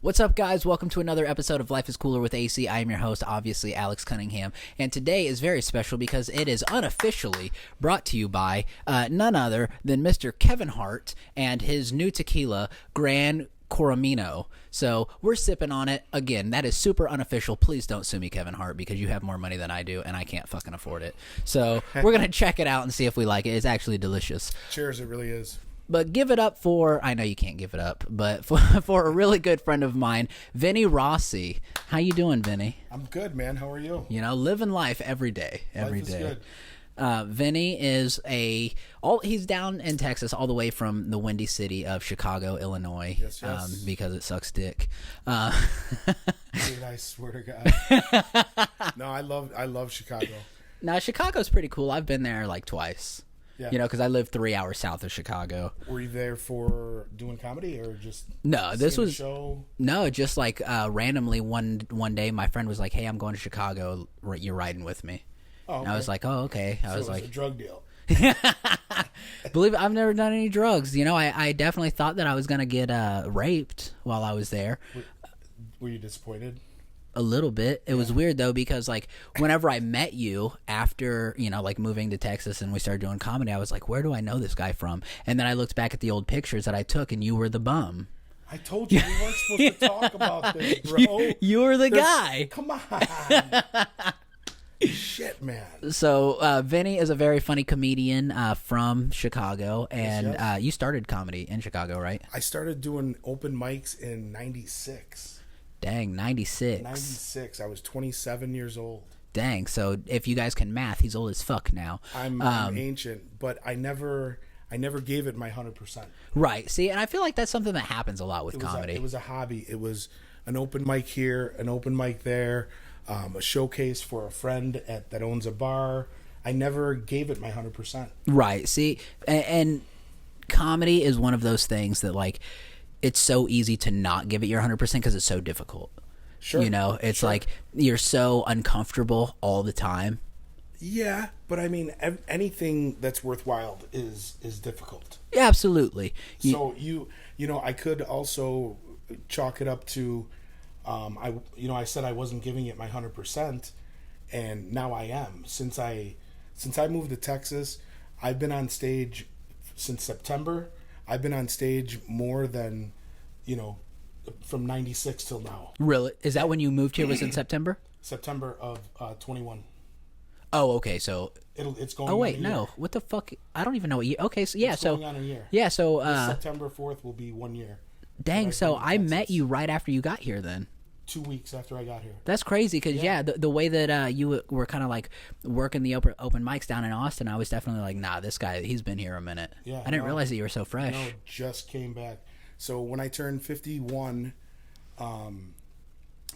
What's up, guys? Welcome to another episode of Life is Cooler with AC. I am your host, obviously, Alex Cunningham. And today is very special because it is unofficially brought to you by none other than Mr. Kevin Hart and his new tequila, Gran Coramino. So we're sipping on it. Again, that is super unofficial. Please don't sue me, Kevin Hart, because you have more money than I do, and I can't fucking afford it. So we're going to check it out and see if we like it. It's actually delicious. Cheers, it really is. But give it up for, I know you can't give it up, but for a really good friend of mine, Vinnie Raucci. How you doing, Vinnie? I'm good, man. How are you? You know, living life every day. Life is good. Vinnie is he's down in Texas, all the way from the windy city of Chicago, Illinois. Yes. Because it sucks dick. Dude, I swear to God. No, I love Chicago. Now, Chicago's pretty cool. I've been there like twice. Yeah. You know, because I live 3 hours south of Chicago. Were you there for doing comedy or just a show? No, just like randomly one day my friend was like, "Hey, I'm going to Chicago. You're riding with me." Oh, okay. And I was like, "Oh, okay." So it was a drug deal. Believe it, I've never done any drugs. You know, I definitely thought that I was gonna get raped while I was there. Were you disappointed? A little bit. It was weird though, because like whenever I met you after, you know, like moving to Texas and we started doing comedy, I was like, where do I know this guy from? And then I looked back at the old pictures that I took and you were the bum. I told you we weren't supposed to talk about this, bro. You were the guy. Come on. Shit, man. So Vinnie is a very funny comedian from Chicago, and Yes. You started comedy in Chicago, right? I started doing open mics in 96. Dang, 96. 96. I was 27 years old. Dang, so if you guys can math, he's old as fuck now. I'm ancient, but I never gave it my 100%. Right. See, and I feel like that's something that happens a lot with comedy. It was a hobby. It was an open mic here, an open mic there, a showcase for a friend that owns a bar. I never gave it my 100%. Right. See, and comedy is one of those things that, like, it's so easy to not give it your 100% because it's so difficult. Sure. You know, it's like you're so uncomfortable all the time. Yeah, but I mean, anything that's worthwhile is difficult. Yeah, absolutely. So you know, I could also chalk it up to, I said I wasn't giving it my 100%, and now I am. Since I moved to Texas, I've been on stage since September. I've been on stage more than, from 96 till now. Really? Is that when you moved here? Was in September? September of 21. Oh, okay. So It's going. Oh wait, on a year. no. What the fuck? I don't even know what year. Okay, so yeah, It's so going on a year. yeah, so September 4th will be 1 year. dang. So in I met Texas. you right after you got here. Then 2 weeks after I got here. that's crazy because the way that you were kind of like working the open mics down in Austin, I was definitely like, nah, this guy, he's been here a minute. Yeah, I didn't realize that you were so fresh. No, just came back. So when I turned 51,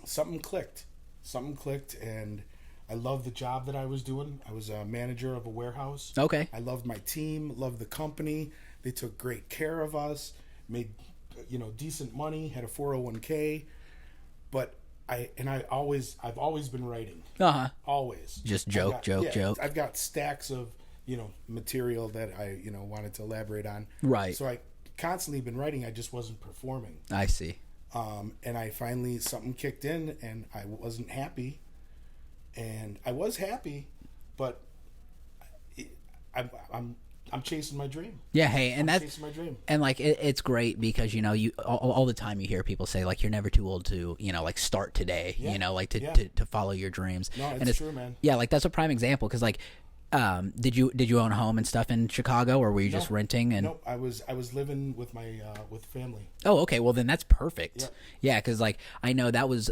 something clicked. And I loved the job that I was doing. I was a manager of a warehouse. Okay. I loved my team, loved the company. They took great care of us, made decent money, had a 401k. But I've always been writing. Always. Just joke. I've got stacks of material that I wanted to elaborate on. Right. So I constantly been writing. I just wasn't performing. I see. And I finally something kicked in, and I wasn't happy. And I was happy, but I'm chasing my dream. Yeah, hey, and that's chasing my dream. And like it's great because you all the time you hear people say like you're never too old to like start today. Like to follow your dreams. No, and it's true, man. Yeah, like that's a prime example because like. Did you own a home and stuff in Chicago, or were you just renting? And no, I was living with my with family. Oh, okay. Well, then that's perfect. Yeah, because like I know that was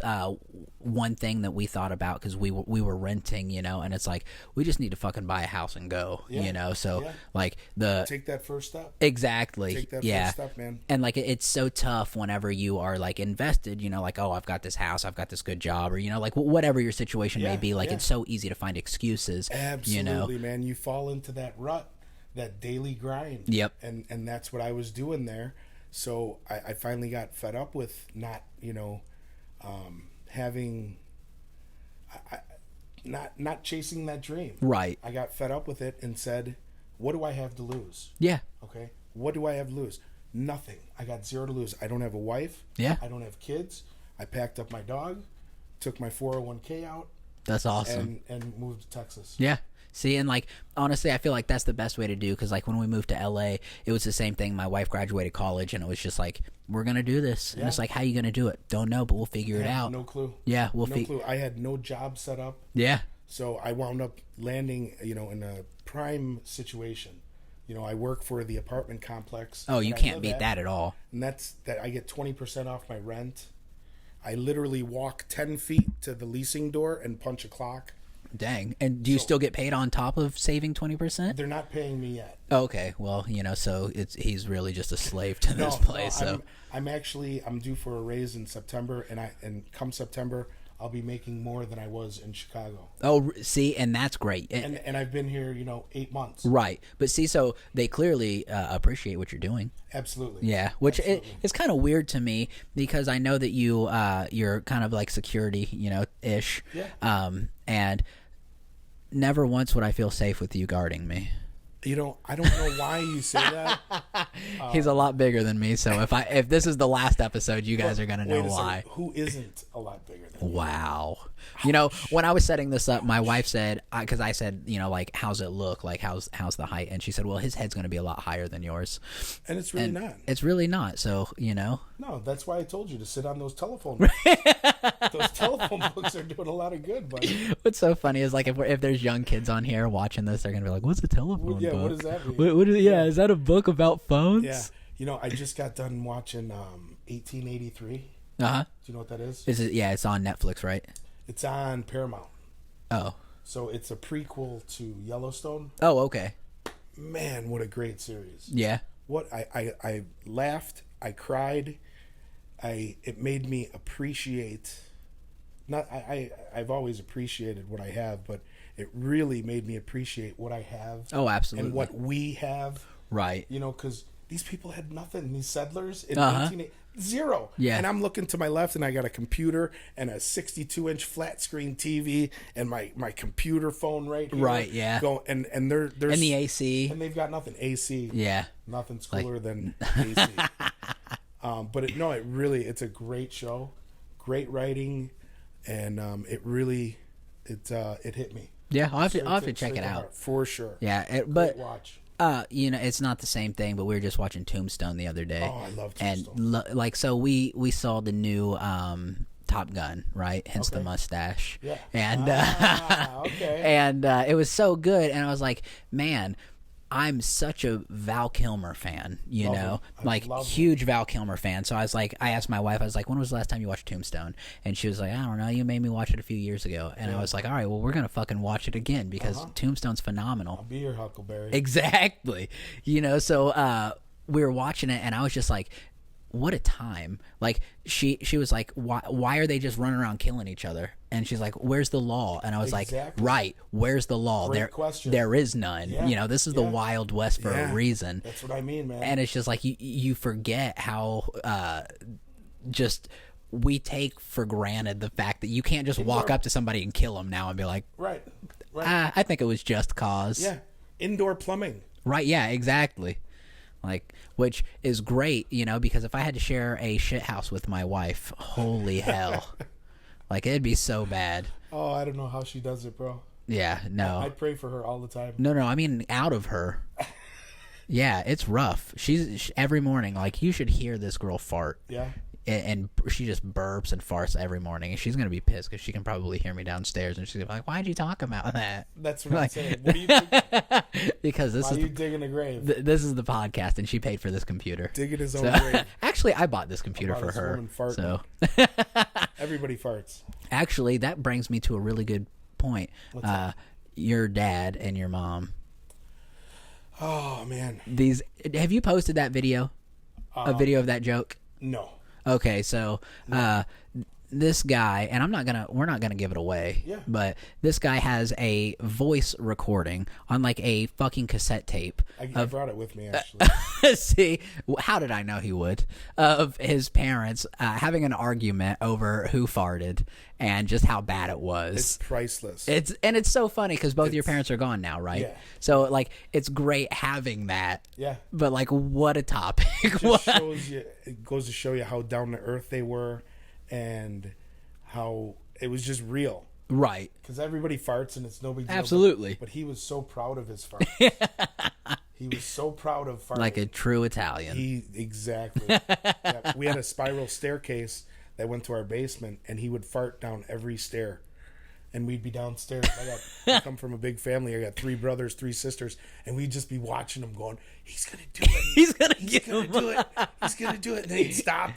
one thing that we thought about because we were renting, and it's like we just need to fucking buy a house and go, So like take that first step. Exactly. Take that first step, man. And like it's so tough whenever you are like invested, like oh I've got this house, I've got this good job, or like whatever your situation may be. Like it's so easy to find excuses. Absolutely. Man, you fall into that rut, that daily grind. Yep. And that's what I was doing there. So I finally got fed up with not, having, not chasing that dream. Right. I got fed up with it and said, what do I have to lose? Yeah. Okay. What do I have to lose? Nothing. I got zero to lose. I don't have a wife. Yeah. I don't have kids. I packed up my dog, took my 401k out. That's awesome. And moved to Texas. Yeah. See, and like, honestly, I feel like that's the best way to do, because like when we moved to LA, it was the same thing. My wife graduated college, and it was just like, we're going to do this. And it's like, how you going to do it? Don't know, but we'll figure it out. No clue. Yeah, no clue. I had no job set up. Yeah. So I wound up landing, in a prime situation. I work for the apartment complex. Oh, you can't beat that at all. And that's that I get 20% off my rent. I literally walk 10 feet to the leasing door and punch a clock. Dang. And do you still get paid on top of saving 20%? They're not paying me yet. Okay. Well, so he's really just a slave to this place. No, I'm due for a raise in September, and come September, I'll be making more than I was in Chicago. Oh, see, and that's great. And I've been here, 8 months. Right. But see, so they clearly appreciate what you're doing. Absolutely. Yeah, which it's kind of weird to me, because I know that you're kind of like security, ish. Yeah. And never once would I feel safe with you guarding me. I don't know why you say that. He's a lot bigger than me, so if this is the last episode, you guys are gonna know why. Who isn't a lot bigger than me? Wow. When I was setting this up, my wife said, because I said, like, how's it look? Like, how's the height? And she said, well, his head's going to be a lot higher than yours. And it's really not. It's really not. So, No, that's why I told you to sit on those telephone books. Those telephone books are doing a lot of good, buddy. What's so funny is, like, if there's young kids on here watching this, they're going to be like, what's a telephone book? Yeah, what does that mean? Is that a book about phones? Yeah. I just got done watching 1883. Uh-huh. Do you know what that is? It's on Netflix, right? It's on Paramount. Oh. So it's a prequel to Yellowstone. Oh, okay. Man, what a great series. Yeah. What I laughed, I cried. It made me appreciate, I've always appreciated what I have, but it really made me appreciate what I have. Oh, absolutely. And what we have. Right. Because these people had nothing. These settlers in 0. Yeah. And I'm looking to my left, and I got a computer and a 62-inch flat screen TV and my computer phone right here. Right. Yeah. And they're and the AC. And they've got nothing. AC. Yeah. Nothing's cooler than AC. But it's a great show, great writing, and it hit me. Yeah, I'll have to check it out for sure. Yeah, but watch. It's not the same thing, but we were just watching Tombstone the other day. Oh, I love Tombstone. And so we saw the new Top Gun, right? Hence the mustache. Yeah. And okay. And it was so good, and I was like, man, I'm such a Val Kilmer fan, huge Val Kilmer fan. So I asked my wife, I was like, when was the last time you watched Tombstone? And she was like, I don't know, you made me watch it a few years ago. And I was like, all right, well, we're going to fucking watch it again, because Tombstone's phenomenal. I'll be your Huckleberry. Exactly. So we were watching it, and I was just like, what a time. Like, she was like, why are they just running around killing each other? And she's like, where's the law? And I was like, right, where's the law? Great question. There is none. Yeah. This is the Wild West for a reason. That's what I mean, man. And it's just like, you forget how just we take for granted the fact that you can't just walk up to somebody and kill them now and be like, right. I think it was just cause. Yeah, indoor plumbing. Right, yeah, exactly. Like, which is great, because if I had to share a shit house with my wife, holy hell. Like, it'd be so bad. Oh, I don't know how she does it, bro. Yeah, no. I pray for her all the time. No, I mean out of her. Yeah, it's rough. She's every morning, like, you should hear this girl fart. Yeah. And she just burps and farts every morning, and she's gonna be pissed because she can probably hear me downstairs, and she's gonna be like, "Why'd you talk about that?" That's what I'm saying. What are you thinking? Because why are you digging a grave? This is the podcast, and she paid for this computer. Digging his own grave. Actually, I bought this computer for her. Woman farting. So everybody farts. Actually, that brings me to a really good point. Your dad and your mom. Oh man. Have you posted that video? A video of that joke? No. Okay, so this guy, and we're not gonna give it away. Yeah. But this guy has a voice recording on like a fucking cassette tape. I brought it with me actually. See, how did I know he would? Of his parents having an argument over who farted and just how bad it was. It's priceless. It's so funny because both your parents are gone now, right? Yeah. So like it's great having that. Yeah. But like, what a topic! It goes to show you how down to earth they were, and how it was just real. Right. Because everybody farts and it's no big deal. Absolutely. But he was so proud of his farts. He was so proud of farting. Like a true Italian. Exactly. Yeah, we had a spiral staircase that went to our basement, and he would fart down every stair. And we'd be downstairs. I come from a big family. I got 3 brothers, 3 sisters, and we'd just be watching him going, he's going to do it. He's going to do it. He's going to do it. And then he'd stop.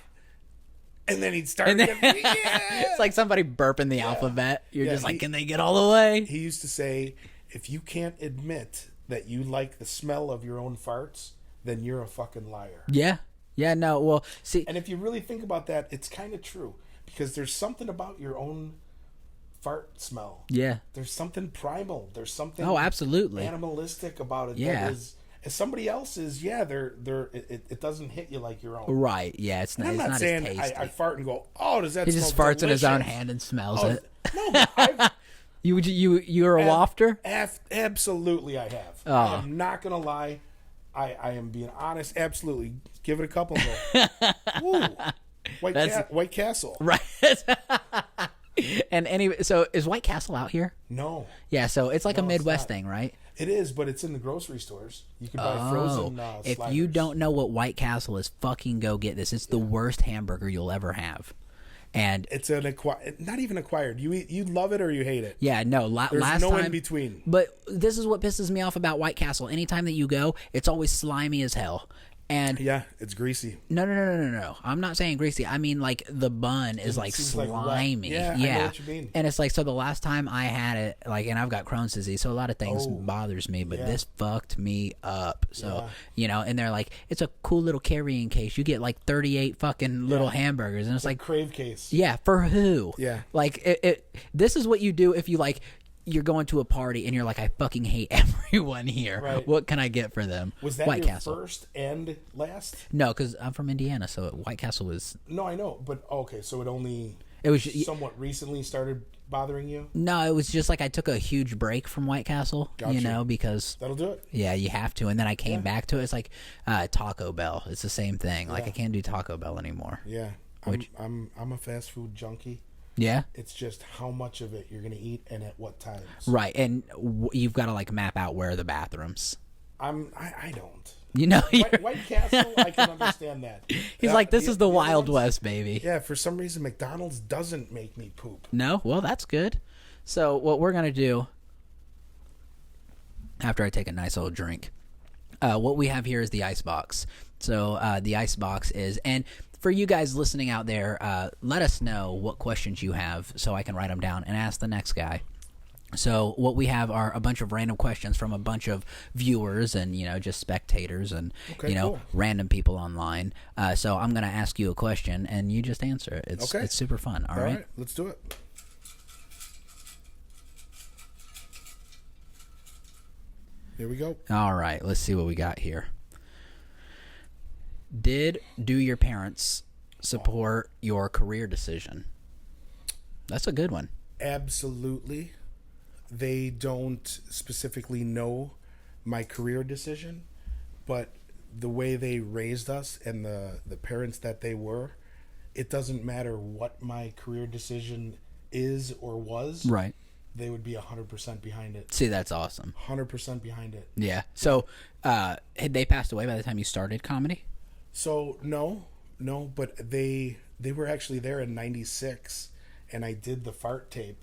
And then he'd start again. Yeah! It's like somebody burping the alphabet. You're just like, can they get all the way? He used to say, if you can't admit that you like the smell of your own farts, then you're a fucking liar. Yeah. Yeah, no, well, see. And if you really think about that, it's kind of true. Because there's something about your own fart smell. Yeah. There's something primal. There's something absolutely animalistic about it. Yeah. That is, as somebody else's, it doesn't hit you like your own. Right. Yeah, it's not, I'm not as saying tasty. I fart and go, oh, does that He smell just farts delicious? in his own hand and smells it. No, but You're a wafter? Absolutely I have. Oh. I am not going to lie. I am being honest. Absolutely. Give it a couple and go, ooh, White Castle. Right. And anyway, so is White Castle out here? No. Yeah, so it's like a Midwest not. thing, right? It is, but it's in the grocery stores. You can buy frozen If sliders. you don't know what White Castle is, fucking go get this. It's the worst hamburger you'll ever have. And it's not even acquired. You love it or you hate it. Yeah, no. There's last no time, in between. But this is what pisses me off about White Castle. Anytime that you go, it's always slimy as hell. And yeah, it's greasy. No. I'm not saying greasy. I mean, like, the bun is like slimy. Yeah, I know what you mean. And it's like, so the last time I had it, like, and I've got Crohn's disease, so a lot of things bothers me, but this fucked me up. So, you know, and they're like, it's a cool little carrying case. You get like 38 fucking little hamburgers, and it's like crave case. Yeah, for who? Yeah. Like, this is what you do if you like. You're going to a party and you're like, I fucking hate everyone here. Right. What can I get for them? Was that White your Castle. first and last? No, because I'm from Indiana, so White Castle was... No, I know, but okay, so it was somewhat recently started bothering you? No, it was just like I took a huge break from White Castle, you know, because... That'll do it. Yeah, you have to, and then I came back to it. It's like Taco Bell. It's the same thing. Like, I can't do Taco Bell anymore. Yeah, I'm a fast food junkie. Yeah, it's just how much of it you're gonna eat and at what times. Right, and you've got to like map out where are the bathrooms. I don't. You know, White Castle, I can understand that. He's like, this is the Wild West, baby. Yeah, for some reason McDonald's doesn't make me poop. No, well, that's good. So what we're gonna do after I take a nice old drink, what we have here is the ice box. So the ice box is and. For you guys listening out there, let us know what questions you have so I can write them down and ask the next guy. So what we have are a bunch of random questions from a bunch of viewers and, you know, just spectators and, random people online. So I'm going to ask you a question and you just answer it. It's super fun. All right, let's do it. Here we go. All right, let's see what we got here. Do your parents support your career decision? That's a good one. Absolutely. They don't specifically know my career decision, but the way they raised us and the parents that they were, it doesn't matter what my career decision is or was. Right. They would be 100% behind it. See, that's awesome. 100% behind it. Yeah. So, had they passed away by the time you started comedy? So no, but they were actually there in '96, and I did the fart tape,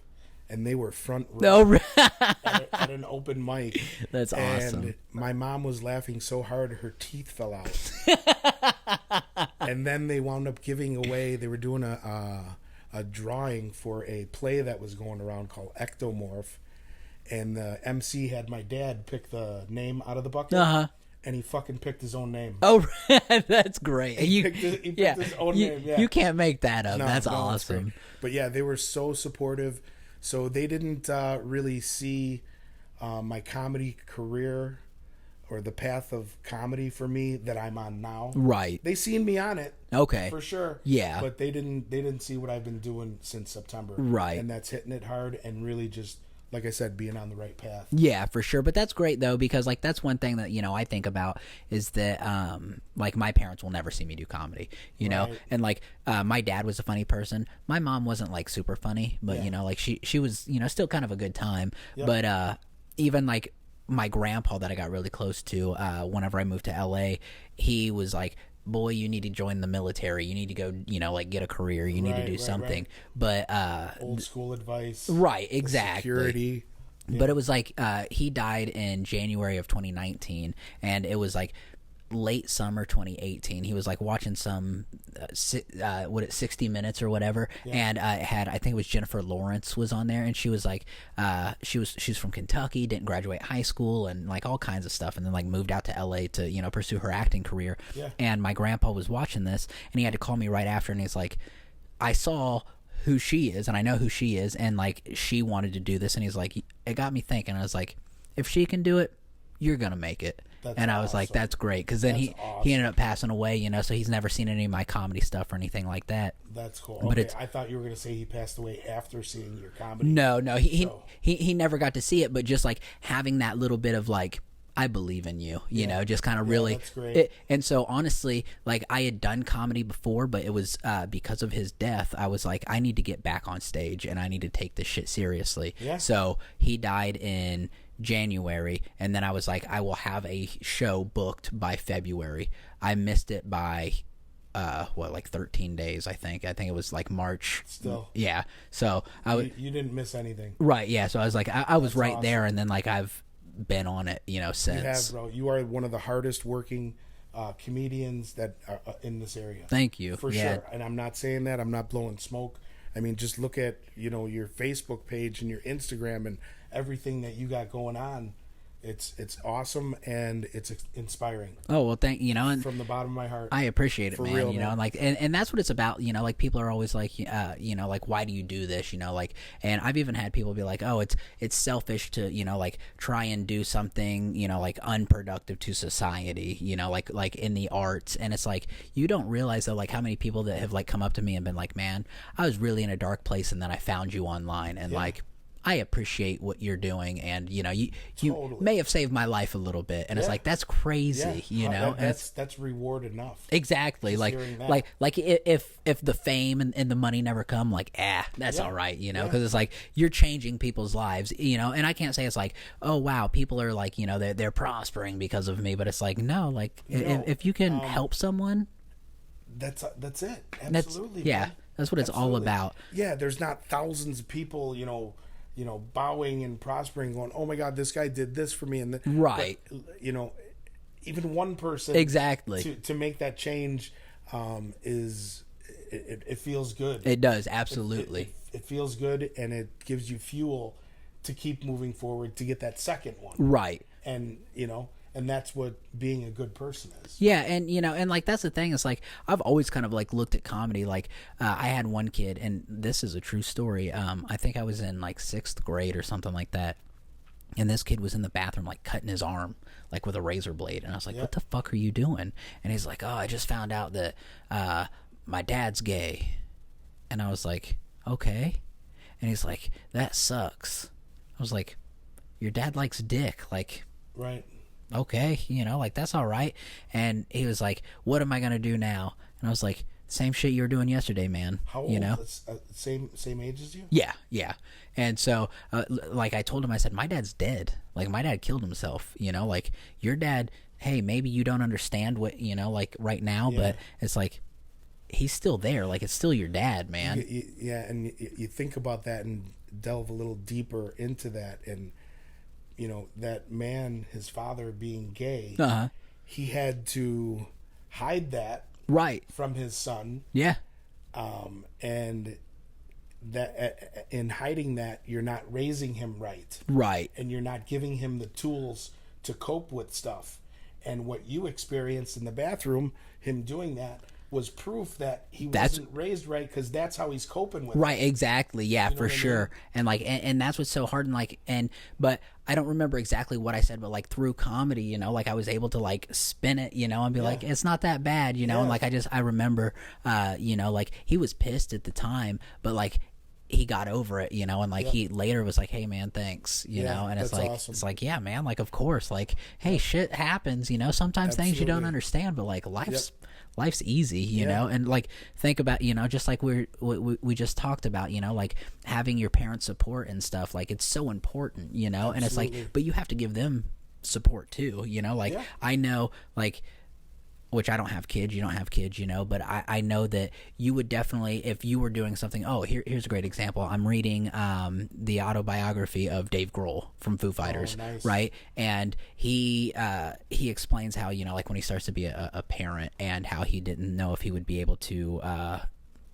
and they were front row at an open mic. That's awesome. And my mom was laughing so hard her teeth fell out. And then they wound up giving away. They were doing a drawing for a play that was going around called Ectomorph, and the MC had my dad pick the name out of the bucket. and he fucking picked his own name. Oh, that's great. He picked his own name. Yeah. You can't make that up. No, That's no, awesome. But yeah, they were so supportive. So they didn't really see my comedy career or the path of comedy for me that I'm on now. Right. They seen me on it. Okay. For sure. Yeah. But they didn't see what I've been doing since September. Right. And that's hitting it hard and really just, like I said, being on the right path. Yeah, for sure. But that's great though, because like that's one thing that, I think about is that like my parents will never see me do comedy, know? Right. And like my dad was a funny person. My mom wasn't like super funny, but like she was, still kind of a good time. Yep. But even like my grandpa that I got really close to whenever I moved to LA, he was like, boy, you need to join the military. You need to go, like get a career. You need to do something. Right. But old school advice. Right, exactly. Security. Yeah. But it was like he died in January of 2019, and it was like late summer 2018. He was like watching some 60 Minutes or whatever, and it had, I think it was Jennifer Lawrence was on there, and she was like she's from Kentucky, didn't graduate high school, and like all kinds of stuff, and then like moved out to LA to pursue her acting career. And my grandpa was watching this, and he had to call me right after, and he's like, I saw who she is, and I know who she is, and like she wanted to do this, and he's like, it got me thinking. I was like, if she can do it, you're gonna make it. And I was like, that's great, because then he ended up passing away, so he's never seen any of my comedy stuff or anything like that. That's cool. But I thought you were going to say he passed away after seeing your comedy. No, he never got to see it, but just like having that little bit of like, I believe in you, just kind of really. That's great. And so honestly, like I had done comedy before, but it was because of his death, I was like, I need to get back on stage and I need to take this shit seriously. Yeah. So he died in January, and then I was like, I will have a show booked by February. I missed it by like 13 days, I think it was like March. Still, yeah. So you didn't miss anything, right? Yeah. So I was like, I was right awesome. There, and then like I've been on it, since. You have, bro. You are one of the hardest working comedians that are in this area. Thank you. For sure. And I'm not saying that, I'm not blowing smoke. I mean, just look at your Facebook page and your Instagram and everything that you got going on. It's awesome, and it's inspiring. Oh, well, and from the bottom of my heart, I appreciate it, for man. real, and man. like, and that's what it's about. Like people are always like, like, why do you do this? Like, and I've even had people be like, oh, it's selfish to, like try and do something, like unproductive to society, like in the arts. And it's like, you don't realize though, like how many people that have like come up to me and been like, man, I was really in a dark place, and then I found you online, and like, I appreciate what you're doing, and you totally. May have saved my life a little bit, and it's like, that's crazy, that's reward enough. Exactly. Like if the fame and the money never come, like that's all right, because it's like you're changing people's lives, and I can't say it's like, oh wow, people are like, they're prospering because of me, but it's like, no, like if you can help someone, that's it. Absolutely. That's what it's all about. Yeah, there's not thousands of people, bowing and prospering, going, oh my God, this guy did this for me, and right. But, even one person exactly to make that change is it feels good. It does, absolutely. It feels good, and it gives you fuel to keep moving forward to get that second one. Right. And and that's what being a good person is. Yeah, and and like that's the thing. It's like I've always kind of like looked at comedy. Like I had one kid, and this is a true story. I think I was in like 6th grade or something like that, and this kid was in the bathroom like cutting his arm like with a razor blade, and I was like, "What the fuck are you doing?" And he's like, "Oh, I just found out that my dad's gay," and I was like, "Okay," and he's like, "That sucks." I was like, "Your dad likes dick," like, right. Okay, like that's all right. And he was like, what am I gonna do now? And I was like, same shit you were doing yesterday, man. How old? Same age as you? Yeah. And so like I told him, I said, my dad's dead. Like my dad killed himself, like your dad, hey, maybe you don't understand what like right now, but it's like he's still there. Like it's still your dad, man. And you think about that and delve a little deeper into that, and that man, his father being gay, he had to hide that right from his son. Yeah. And that in hiding that, you're not raising him right. Right. And you're not giving him the tools to cope with stuff. And what you experienced in the bathroom, him doing that, was proof that he wasn't raised right, because that's how he's coping with Right, it. exactly. Yeah, for sure. And like, and that's what's so hard. But I don't remember exactly what I said, but like through comedy, like I was able to like spin it, and be like, it's not that bad, and like I remember, like he was pissed at the time, but like he got over it, and like he later was like, hey man, thanks, and it's like, awesome. It's like, yeah man, like of course, like, hey, shit happens, sometimes things you don't understand, but like life's easy, you know, and like think about, just like we just talked about, like having your parents' support and stuff, like it's so important, and it's like, but you have to give them support too, like I know, like, which I don't have kids, you don't have kids, but I know that you would definitely, if you were doing something, here's a great example. I'm reading the autobiography of Dave Grohl from Foo Fighters, nice. right? And he explains how, like when he starts to be a parent, and how he didn't know if he would be able to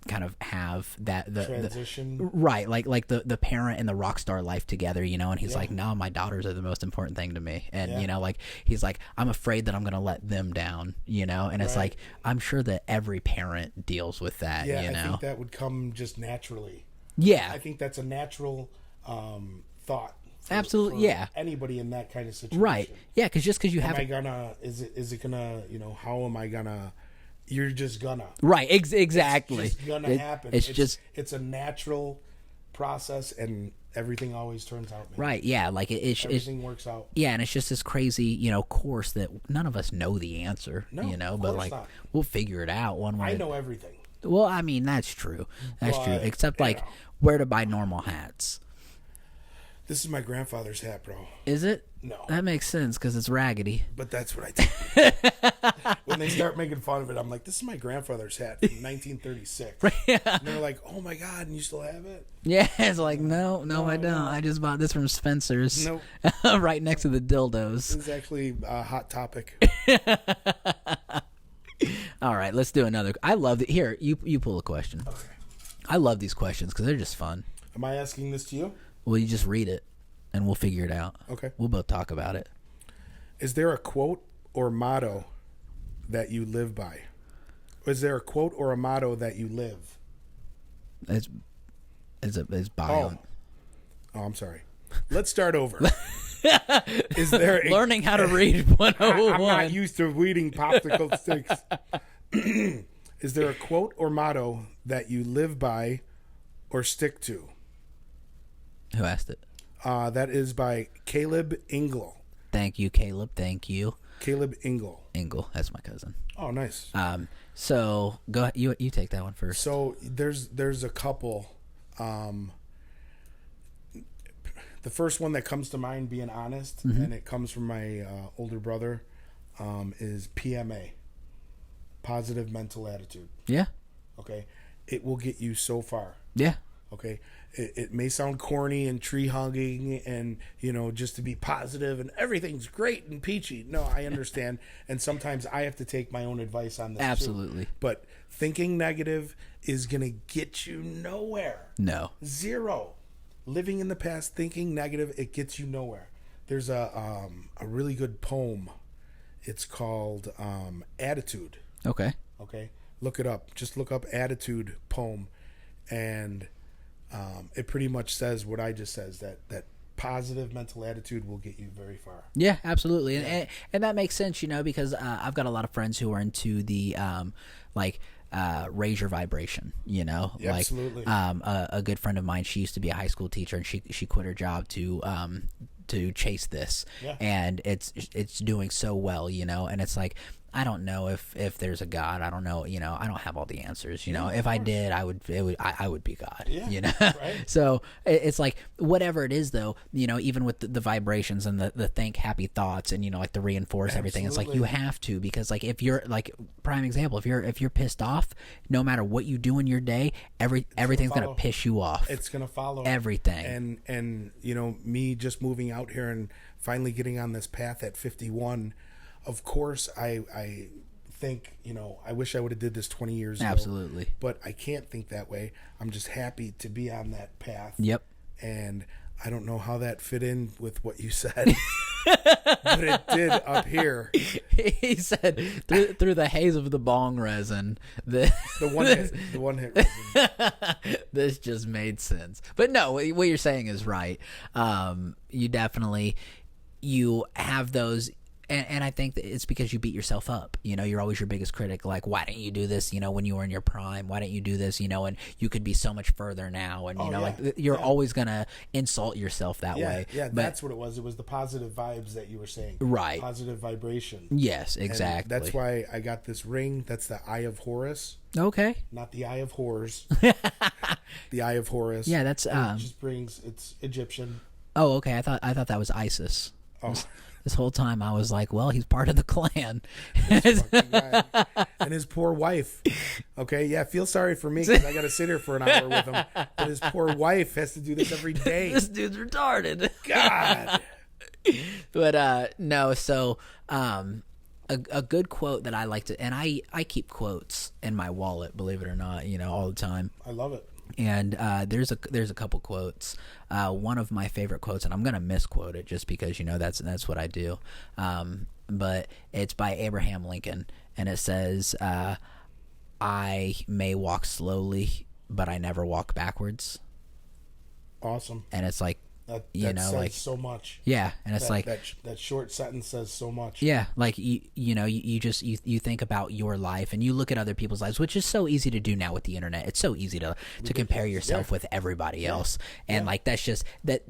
kind of have that transition, right, like the parent and the rock star life together, and he's like, no, my daughters are the most important thing to me, and like he's like, I'm afraid that I'm gonna let them down, and it's like, I'm sure that every parent deals with that. I think that would come just naturally. I think that's a natural thought. Absolutely, for anybody in that kind of situation, right? Yeah, because you have, is it gonna, how am I gonna? You're just gonna. Right, exactly. It's just gonna happen. It's a natural process, and everything always turns out. Man. Right, yeah, like everything works out. Yeah, and it's just this crazy, course that none of us know the answer, but like not. We'll figure it out one way. I know everything. Well, I mean, that's true. That's true. Except like where to buy normal hats. This is my grandfather's hat, bro. Is it? No. That makes sense because it's raggedy. But that's what I think. When they start making fun of it, I'm like, this is my grandfather's hat from 1936. Yeah. And they're like, oh my God, and you still have it? Yeah, it's like, no, I don't. No. I just bought this from Spencer's. Nope. Right next to the dildos. This is actually a hot topic. All right, let's do another. I love it. Here, you pull a question. Okay. I love these questions because they're just fun. Am I asking this to you? Well, you just read it, and we'll figure it out. Okay. We'll both talk about it. Is there a quote or motto that you live by? Is there a quote or a motto that you live? It's bio. Oh, I'm sorry. Let's start over. Is there learning how to read 101? I'm not used to reading popsicle sticks. Is there a quote or motto that you live by or stick to? Who asked it? That is by Caleb Ingle. Thank you, Caleb. Thank you. Caleb Ingle. Ingle, that's my cousin. Oh, nice. So go ahead. You take that one first. So there's a couple. The first one that comes to mind, being honest, and it comes from my older brother, is PMA, positive mental attitude. Yeah. Okay. It will get you so far. Yeah. Okay. It may sound corny and tree hugging and, just to be positive and everything's great and peachy. No, I understand. And sometimes I have to take my own advice on this. Absolutely. Too. But thinking negative is going to get you nowhere. No. Zero. Living in the past, thinking negative, it gets you nowhere. There's a really good poem. It's called Attitude. Okay. Okay. Look it up. Just look up Attitude poem. And it pretty much says what I just says, that positive mental attitude will get you very far. Yeah, absolutely. And that makes sense, because I've got a lot of friends who are into the raise your vibration, Yeah, like absolutely. A good friend of mine, she used to be a high school teacher, and she quit her job to chase this. Yeah. And it's doing so well, and it's like, I don't know if there's a God. I don't know, I don't have all the answers, if I did, I would be God, Right. So it's like, whatever it is though, even with the vibrations and the think happy thoughts and, like the reinforce everything, it's like, you have to, because like, if you're like, prime example, if you're pissed off, no matter what you do in your day, everything's going to piss you off. It's going to follow everything. And, me just moving out here and finally getting on this path at 51, of course, I think, I wish I would have did this 20 years ago. Absolutely. But I can't think that way. I'm just happy to be on that path. Yep. And I don't know how that fit in with what you said, but it did up here. He said through the haze of the bong resin, the one hit resin. This just made sense. But no, what you're saying is right. You definitely have those. And I think that it's because you beat yourself up. You're always your biggest critic. Like, why didn't you do this, when you were in your prime? Why didn't you do this, and you could be so much further now. And, you're always going to insult yourself that way. Yeah, that's what it was. It was the positive vibes that you were saying. Right. Positive vibration. Yes, exactly. And that's why I got this ring. That's the Eye of Horus. Okay. Not the Eye of Horrors. The Eye of Horus. Yeah, that's... It just brings... It's Egyptian. Oh, okay. I thought that was ISIS. Oh. This whole time I was like, well, he's part of the clan. This fucking guy. And his poor wife. Okay, yeah, feel sorry for me because I got to sit here for an hour with him. But his poor wife has to do this every day. This dude's retarded. God. But no, so a good quote that I like to, and I keep quotes in my wallet, believe it or not, all the time. I love it. And there's a couple quotes. One of my favorite quotes, and I'm gonna misquote it just because that's what I do. But it's by Abraham Lincoln, and it says, "I may walk slowly, but I never walk backwards." Awesome. And it's like, that says like so much. Yeah, and it's that short sentence says so much. Yeah, like you think about your life and you look at other people's lives, which is so easy to do now with the internet. It's so easy to compare yourself with everybody else, and like that's just that.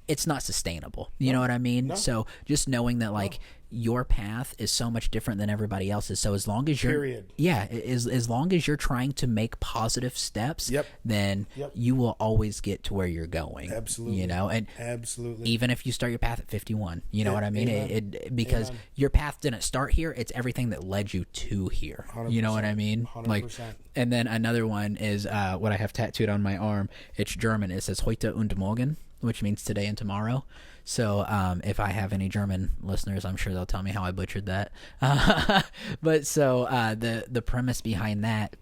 It's not sustainable. You know what I mean? No. So just knowing that like your path is so much different than everybody else's. So as long as you're as long as you're trying to make positive steps, then you will always get to where you're going. Absolutely. And absolutely. Even if you start your path at 51, you know what I mean? Because Amen. your path didn't start here. It's everything that led you to here. 100%. You know what I mean? 100%. Like, and then another one is what I have tattooed on my arm. It's German. It says heute und morgen, which means today and tomorrow. So if I have any German listeners, I'm sure they'll tell me how I butchered that. But so the premise behind that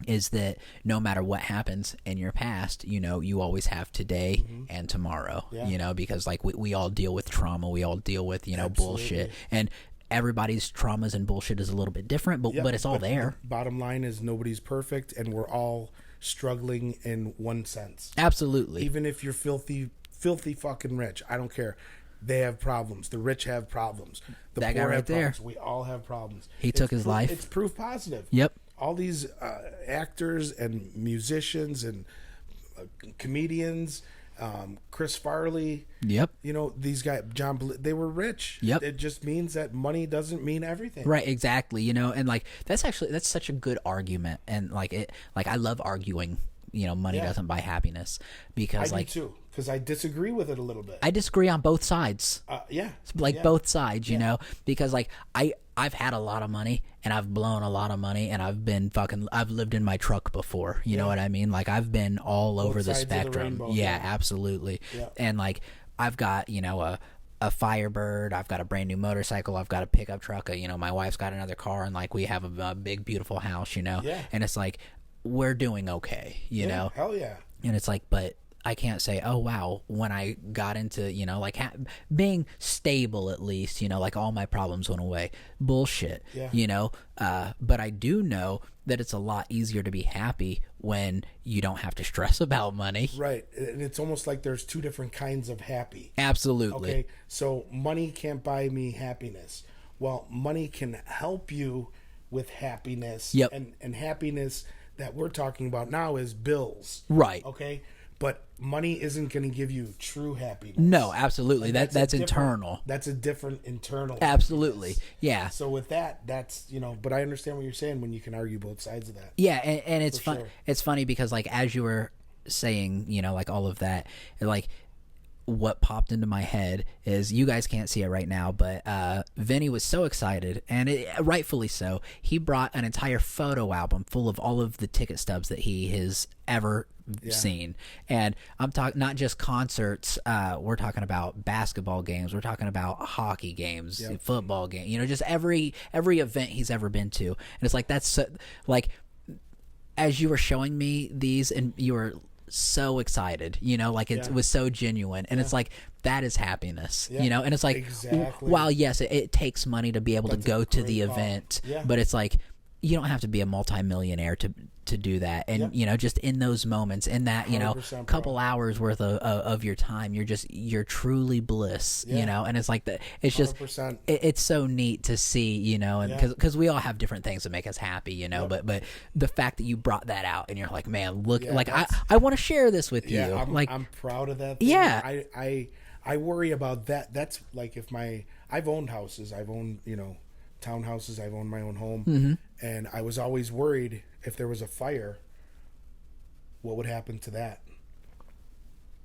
is that no matter what happens in your past, you always have today and tomorrow, because like we all deal with trauma. We all deal with, bullshit. And everybody's traumas and bullshit is a little bit different, but it's all there. Bottom line is nobody's perfect, and we're all struggling in one sense. Absolutely. Even if you're filthy fucking rich, I don't care. They have problems. The rich have problems. The that poor guy right have there. Problems. We all have problems. He took his life. It's proof positive. Yep. All these actors and musicians and comedians, Chris Farley. Yep. These guys, they were rich. Yep. It just means that money doesn't mean everything. Right. Exactly. And like that's such a good argument, and I love arguing. Money doesn't buy happiness, because I do too, because I disagree with it a little bit. I disagree on both sides. Both sides, because like I've had a lot of money and I've blown a lot of money and I've lived in my truck before. You know what I mean? Like I've been all over the spectrum. Absolutely. Yeah. And like I've got, a Firebird, I've got a brand new motorcycle, I've got a pickup truck, my wife's got another car, and like we have a big beautiful house, and it's like we're doing okay, you know? Hell yeah. And it's like, but I can't say, oh, wow, when I got into, being stable at least, like all my problems went away. Bullshit, but I do know that it's a lot easier to be happy when you don't have to stress about money. Right. And it's almost like there's two different kinds of happy. Absolutely. Okay. So money can't buy me happiness. Well, money can help you with happiness. Yep. And happiness that we're talking about now is bills. Right. Okay. But money isn't going to give you true happiness. No, absolutely. That's internal. That's a different internal. Absolutely. Happiness. Yeah. So with that's, but I understand what you're saying when you can argue both sides of that. Yeah. And it's fun. Sure. It's funny because like, as you were saying, like all of that, like what popped into my head is, you guys can't see it right now, but Vinnie was so excited, and rightfully so. He brought an entire photo album full of all of the ticket stubs that he has ever seen. And I'm talking not just concerts, we're talking about basketball games, we're talking about hockey games, football games, just every event he's ever been to. And it's like, that's so, like, as you were showing me these and you were so excited, like it was so genuine, and it's like that is happiness, Yeah, you know? And it's like, exactly. while yes, it takes money to be able to go to the event, but it's like, you don't have to be a multimillionaire to do that. And, you know, just in those moments, in that, you know, couple hours worth of your time, you're truly bliss, you know? And it's like it's just, it's so neat to see, you know, and cause we all have different things that make us happy, you know, but the fact that you brought that out and you're like, man, look, like I want to share this with you. I'm proud of that thing. Yeah. I worry about that. That's like I've owned houses, I've owned, you know, townhouses, I've owned my own home, and I was always worried if there was a fire, what would happen to that?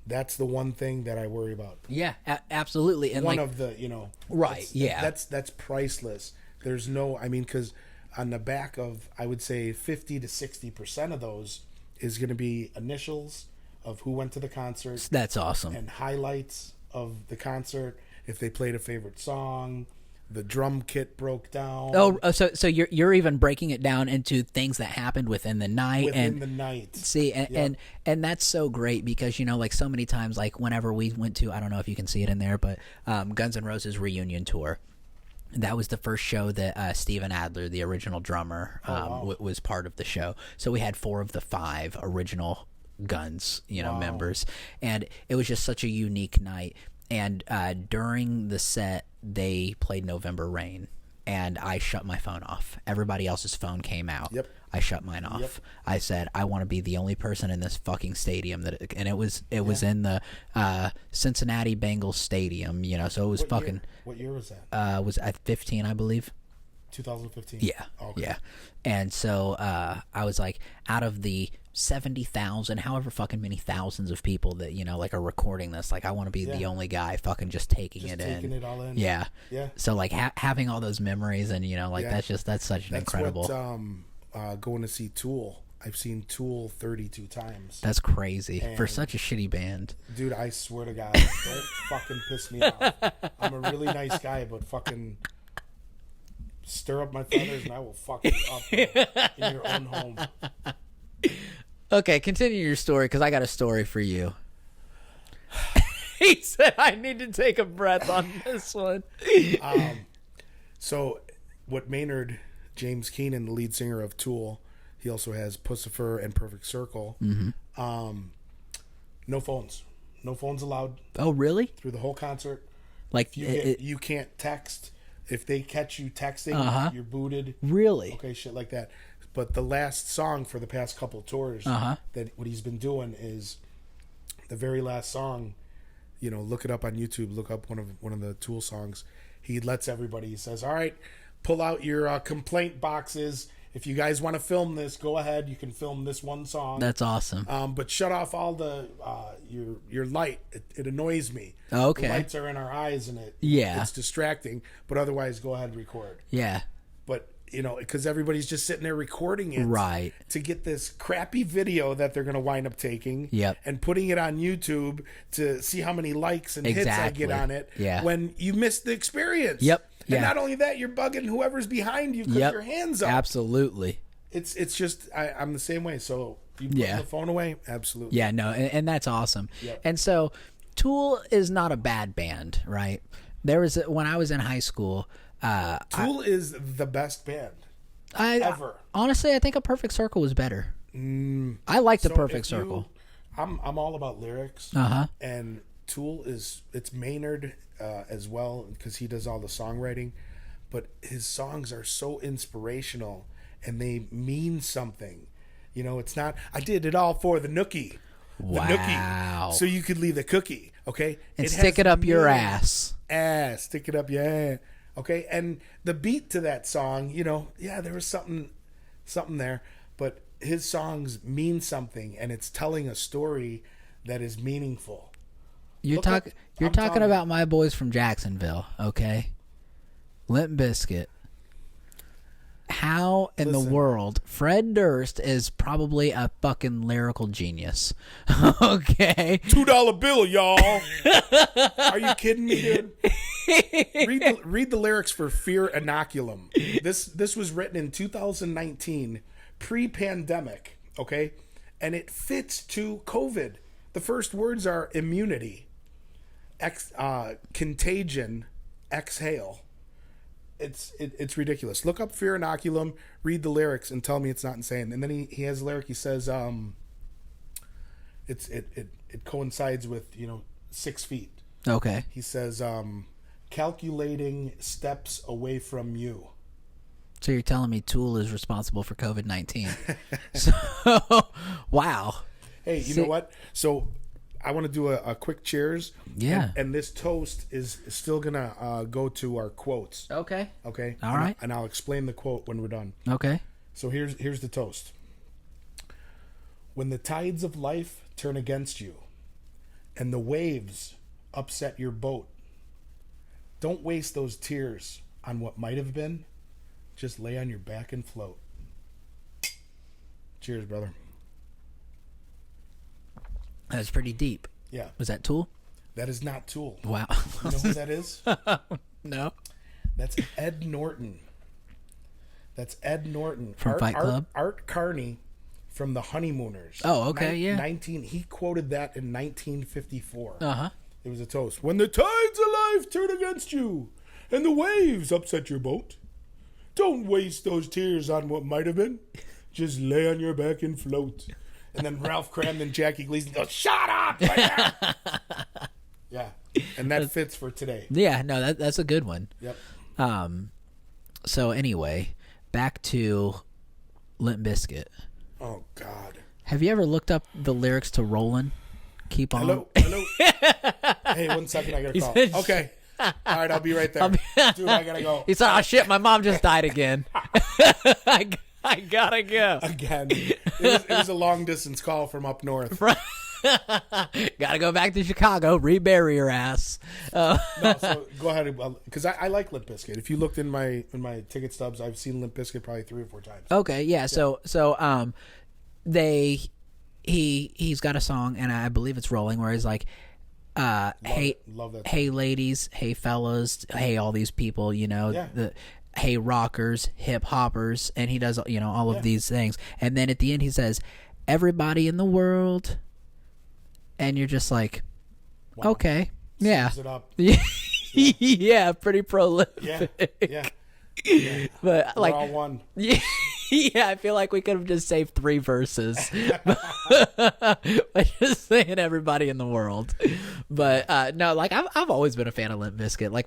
That's the one thing that I worry about. Yeah, absolutely. And one of the, you know, right? That's priceless. There's no, I mean, because on the back of, I would say 50 to 60% of those is going to be initials of who went to the concert. That's awesome. And highlights of the concert. If they played a favorite song, the drum kit broke down. Oh, so you're even breaking it down into things that happened within the night. See, and that's so great because, you know, like so many times, like whenever we went to, I don't know if you can see it in there, but Guns N' Roses reunion tour. That was the first show that Steven Adler, the original drummer, was part of the show. So we had 4 of the 5 original Guns, you know, members, and it was just such a unique night. And during the set, they played November Rain, and I shut my phone off. Everybody else's phone came out. Yep. I shut mine off. Yep. I said, I want to be the only person in this fucking stadium and it was in the Cincinnati Bengals stadium, you know. So it was What year was that? Was at 15, I believe. 2015. Yeah. Okay. Yeah. And so I was like, out of the 70,000, however fucking many thousands of people that, you know, like are recording this, like I want to be the only guy fucking just taking it all in. Yeah. So like having all those memories and, you know, like that's such an incredible. Going to see Tool. I've seen Tool 32 times. That's crazy for such a shitty band. Dude, I swear to God, don't fucking piss me off. I'm a really nice guy, but fucking stir up my feathers and I will fuck you up in your own home. Okay, continue your story because I got a story for you. He said I need to take a breath on this one. So what Maynard James Keenan, the lead singer of Tool, he also has Pussifer and Perfect Circle. No phones allowed. Oh, really? Through the whole concert. Like you can't text. If they catch you texting, you're booted. Really? Okay, shit like that. But the last song for the past couple tours, that what he's been doing is the very last song. You know, look it up on YouTube. Look up one of the Tool songs. He lets everybody. He says, "All right, pull out your complaint boxes. If you guys want to film this, go ahead. You can film this one song. That's awesome. But shut off all the your light. It annoys me. Okay. The lights are in our eyes, and it's distracting. But otherwise, go ahead and record. Yeah. But you know, because everybody's just sitting there recording it, right, to get this crappy video that they're going to wind up taking, and putting it on YouTube to see how many likes and hits I get on it. Yeah. When you miss the experience. Yep. And not only that, you're bugging whoever's behind you because your hands up. Absolutely. It's just I'm the same way. So you put the phone away, absolutely. Yeah, no, and that's awesome. Yep. And so Tool is not a bad band, right? There was when I was in high school. Tool is the best band ever. Honestly, I think A Perfect Circle was better. I like The Perfect Circle. I'm all about lyrics. And Tool it's Maynard as well because he does all the songwriting, but his songs are so inspirational and they mean something. You know, it's not I did it all for the nookie. Wow. The nookie. So you could leave the cookie, okay? And stick it up your ass. Stick it up your ass. Okay, and the beat to that song, you know, there was something there, but his songs mean something, and it's telling a story that is meaningful. You're talking about my boys from Jacksonville, okay? Limp Bizkit. How in the world Fred Durst is probably a fucking lyrical genius. Okay. $2 bill, y'all. Are you kidding me, dude? Read the lyrics for Fear Inoculum. This was written in 2019, pre-pandemic, okay? And it fits to COVID. The first words are immunity. contagion, exhale. It's ridiculous. Look up Fear Inoculum, read the lyrics, and tell me it's not insane. And then he has a lyric. He says, it coincides with 6 feet. Okay. He says, calculating steps away from you. So you're telling me Tool is responsible for COVID-19? So, wow. Hey, you know what? So I want to do a quick cheers. Yeah. And this toast is still going to go to our quotes. Okay. Okay? All right. And I'll explain the quote when we're done. Okay. So here's the toast. When the tides of life turn against you and the waves upset your boat, don't waste those tears on what might have been. Just lay on your back and float. Cheers, brother. That's pretty deep. Yeah. Was that Tool? That is not Tool. Wow. You know who that is? No. That's Ed Norton. That's Ed Norton. From Fight Club? Art Carney from The Honeymooners. Oh, okay, yeah. He quoted that in 1954. Uh-huh. It was a toast. When the tides of life turn against you and the waves upset your boat, don't waste those tears on what might have been. Just lay on your back and float. And then Ralph Cramden and Jackie Gleason go, shut up! Right there. Yeah. And that fits for today. Yeah, no, that's a good one. Yep. So anyway, back to Limp Bizkit. Oh, God. Have you ever looked up the lyrics to Rollin'? Keep on. Hello? Hey, 1 second, I got a call. Okay. All right, I'll be right there. Dude, I gotta go. He said, oh, shit, my mom just died again. I gotta go. Again. It was a long-distance call from up north. Gotta go back to Chicago, rebury your ass. No, so go ahead, because I like Limp Bizkit. If you looked in my ticket stubs, I've seen Limp Bizkit probably 3 or 4 times. Okay, yeah. So he's got a song, and I believe it's Rolling, where he's like, Love that hey ladies, hey fellas, hey all these people, hey rockers, hip hoppers, and he does all of these things, and then at the end he says, everybody in the world, and you're just like, wow. Okay, yeah, sums it up. Yeah, pretty prolific. Yeah. But we're like all one. Yeah, I feel like we could have just saved 3 verses by just saying everybody in the world. But no, like I've always been a fan of Limp Bizkit. Like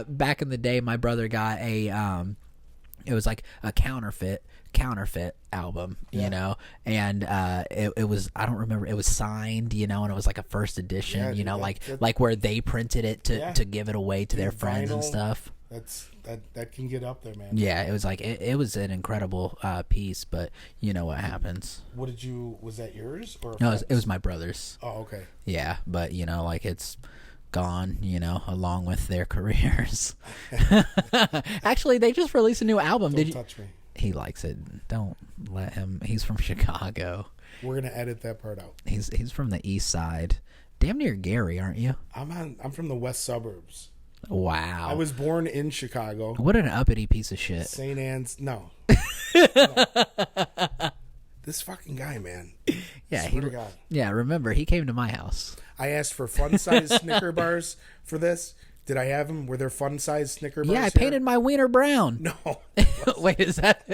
back in the day, my brother got it was like a counterfeit album, and it was, I don't remember, it was signed, and it was like a first edition, like where they printed it to give it away to their friends and stuff. That can get up there, man. Yeah, it was like it was an incredible piece, but you know what happens. Was that yours or? No, it was my brother's. Oh, okay. Yeah, but like it's gone, along with their careers. Actually, they just released a new album. Don't touch me. He likes it. Don't let him. He's from Chicago. We're gonna edit that part out. He's from the east side. Damn near Gary, aren't you? I'm from the west suburbs. Wow. I was born in Chicago. What an uppity piece of shit. St. Anne's. No. This fucking guy, man. Yeah, Swear to God. Yeah, remember, he came to my house. I asked for fun-sized Snicker bars for this. Did I have them? Were there fun-sized Snicker bars? Yeah, I painted my wiener brown. No. Wait, is that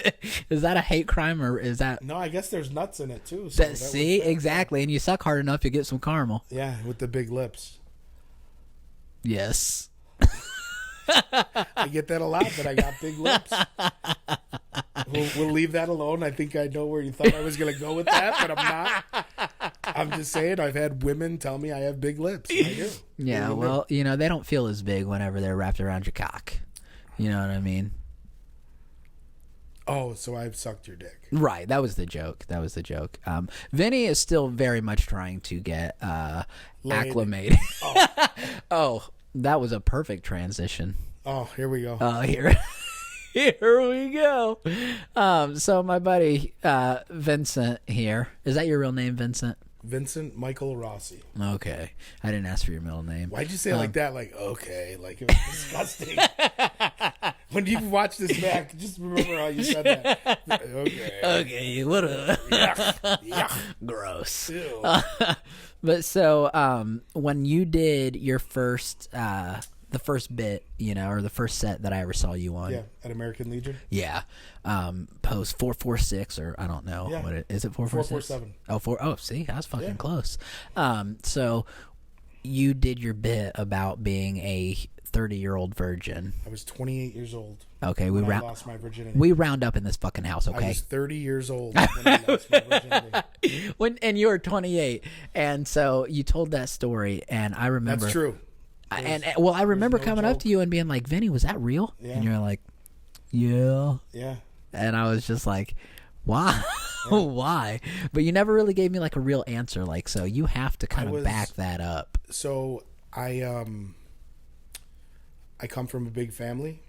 a hate crime, or is that? No, I guess there's nuts in it too. So see, exactly, and you suck hard enough, you get some caramel. Yeah, with the big lips. Yes. I get that a lot, but I got big lips. We'll leave that alone. I think I know where you thought I was going to go with that, but I'm not. I'm just saying, I've had women tell me I have big lips. I do. Yeah, well, they don't feel as big whenever they're wrapped around your cock. You know what I mean? Oh, so I've sucked your dick. Right, that was the joke. Vinny is still very much trying to get acclimated. Oh, that was a perfect transition. Oh, here we go. Here we go. So my buddy Vincent here. Is that your real name, Vincent? Vincent Michael Raucci. Okay. I didn't ask for your middle name. Why'd you say it like that? Like, okay. Like, it was disgusting. When you watch this back, just remember how you said that. Okay. Okay, what a... Yeah. Gross. Ew. But so, when you did your first, the first bit, or the first set that I ever saw you on. Yeah, at American Legion. Yeah. Post 446, or I don't know. Yeah. What it is. It 446? 447. Oh, see, I was fucking close. So you did your bit about being a 30-year-old virgin. I was 28 years old. Okay, when I lost my virginity. We round up in this fucking house, okay? I was 30 years old when I lost my virginity. And you were 28, and so you told that story, and I remember. That's true. I remember coming up to you and being like, "Vinny, was that real?" Yeah. And you're like, "Yeah." Yeah. And I was just like, "Why? Yeah. Why?" But you never really gave me like a real answer. Like, so you have to kind of back that up. So I come from a big family.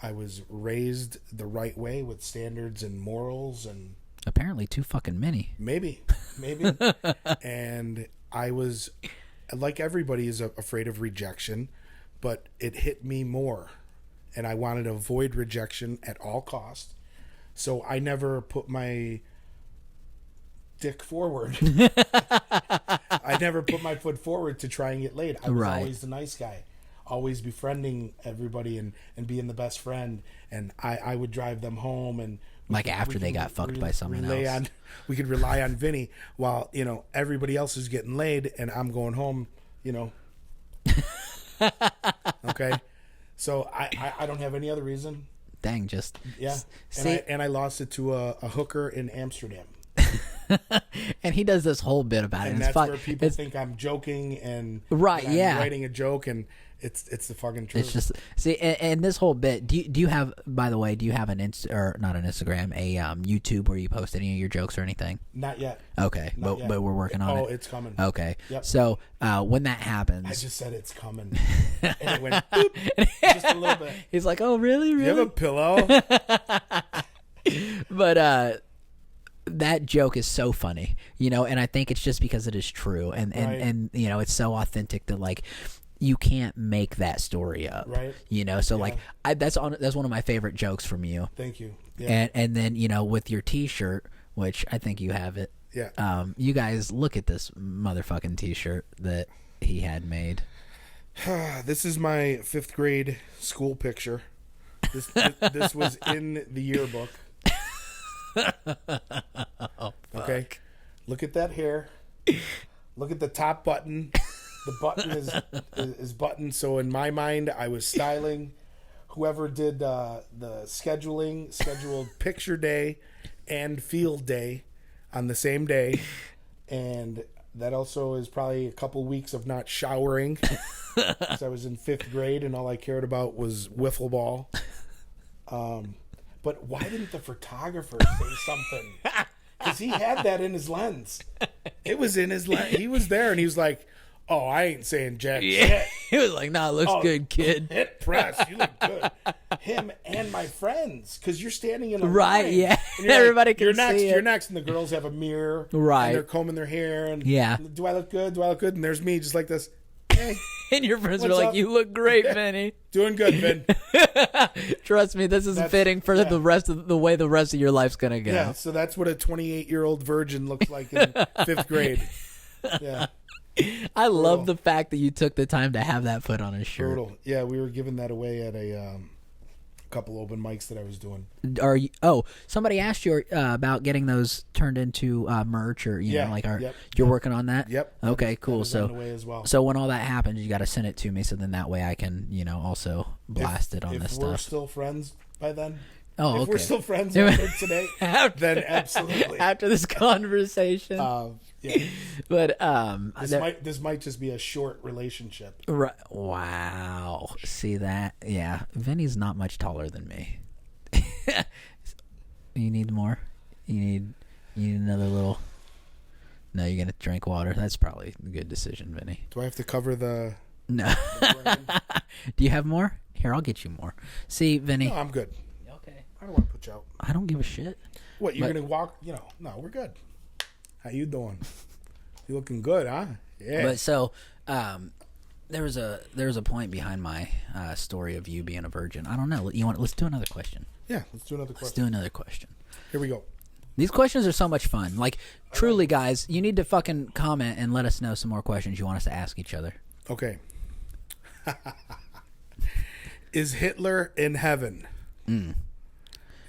I was raised the right way with standards and morals, and apparently too fucking many. Maybe. And I was, like everybody is afraid of rejection, but it hit me more, and I wanted to avoid rejection at all costs. So I never put my dick forward. I never put my foot forward to try and get laid. I was always the nice guy, always befriending everybody and being the best friend. And I would drive them home, and like after they got fucked by someone else. We could rely on Vinny while, everybody else is getting laid and I'm going home, Okay. So I don't have any other reason. Dang, just. Yeah. And I lost it to a hooker in Amsterdam. And he does this whole bit about it. And that's where people think I'm joking and right, I'm writing a joke, and it's the fucking truth. It's just and this whole bit. Do you have, by the way? Do you have not an Instagram, a YouTube where you post any of your jokes or anything? Not yet. Okay, Not yet. But we're working on it. Oh, it's coming. Okay. Yep. So when that happens, I just said it's coming, and it went boop, just a little bit. He's like, "Oh, really? You have a pillow?" But that joke is so funny, and I think it's just because it is true, and it's so authentic that like you can't make that story up, right? So like that's one of my favorite jokes from you. Thank you. Yeah. And then with your T-shirt, which I think you have it. Yeah. You guys look at this motherfucking T-shirt that he had made. This is my 5th grade school picture. This was in the yearbook. Oh, okay, look at that hair. Look at the top button. The button is buttoned. So in my mind, I was styling. Whoever did the scheduled picture day and field day on the same day, and that also is probably a couple weeks of not showering because I was in 5th grade and all I cared about was wiffle ball. But why didn't the photographer say something? Because he had that in his lens. It was in his lens. He was there, and he was like, "Oh, I ain't saying jack shit." He was like, "Nah, it looks good, kid. Hit press. You look good." Him and my friends, because you're standing in a right, line, yeah. and you're everybody like, can you're next, see it. You're next, and the girls have a mirror, right? And they're combing their hair, and yeah. Do I look good? Do I look good? And there's me, just like this. Hey, and your friends were like, up? "You look great, Vinny." Doing good, Vin. Trust me, this is fitting for the rest of the way the rest of your life's gonna go. Yeah, so that's what a 28-year-old virgin looks like in 5th grade. Yeah. I love the fact that you took the time to have that put on a shirt. Brutal. Yeah, we were giving that away at a couple open mics that I was doing. Are you? Oh, somebody asked you about getting those turned into merch, or you're working on that. Yep. Okay, cool. So, on the way as well. So when all that happens, you got to send it to me, so then that way I can, also blast it on this stuff. If we're still friends by then. Oh, if okay. we're still friends after today, then absolutely. After this conversation. Yeah. But this might just be a short relationship. Right. Wow. See that? Yeah. Vinny's not much taller than me. You need more? You need another little. No, you're gonna drink water. That's probably a good decision, Vinny. Do I have to cover the? No. Do you have more? Here, I'll get you more. See, Vinny. No, I'm good. Okay. I don't want to put you out. I don't give a shit. What, you're gonna walk? No, we're good. How you doing? You looking good, huh? Yeah. But so, there was a point behind my story of you being a virgin. I don't know. Let's do another question. Yeah, let's do another question. Let's do another question. Here we go. These questions are so much fun. Like, truly, guys, you need to fucking comment and let us know some more questions you want us to ask each other. Okay. Is Hitler in heaven? And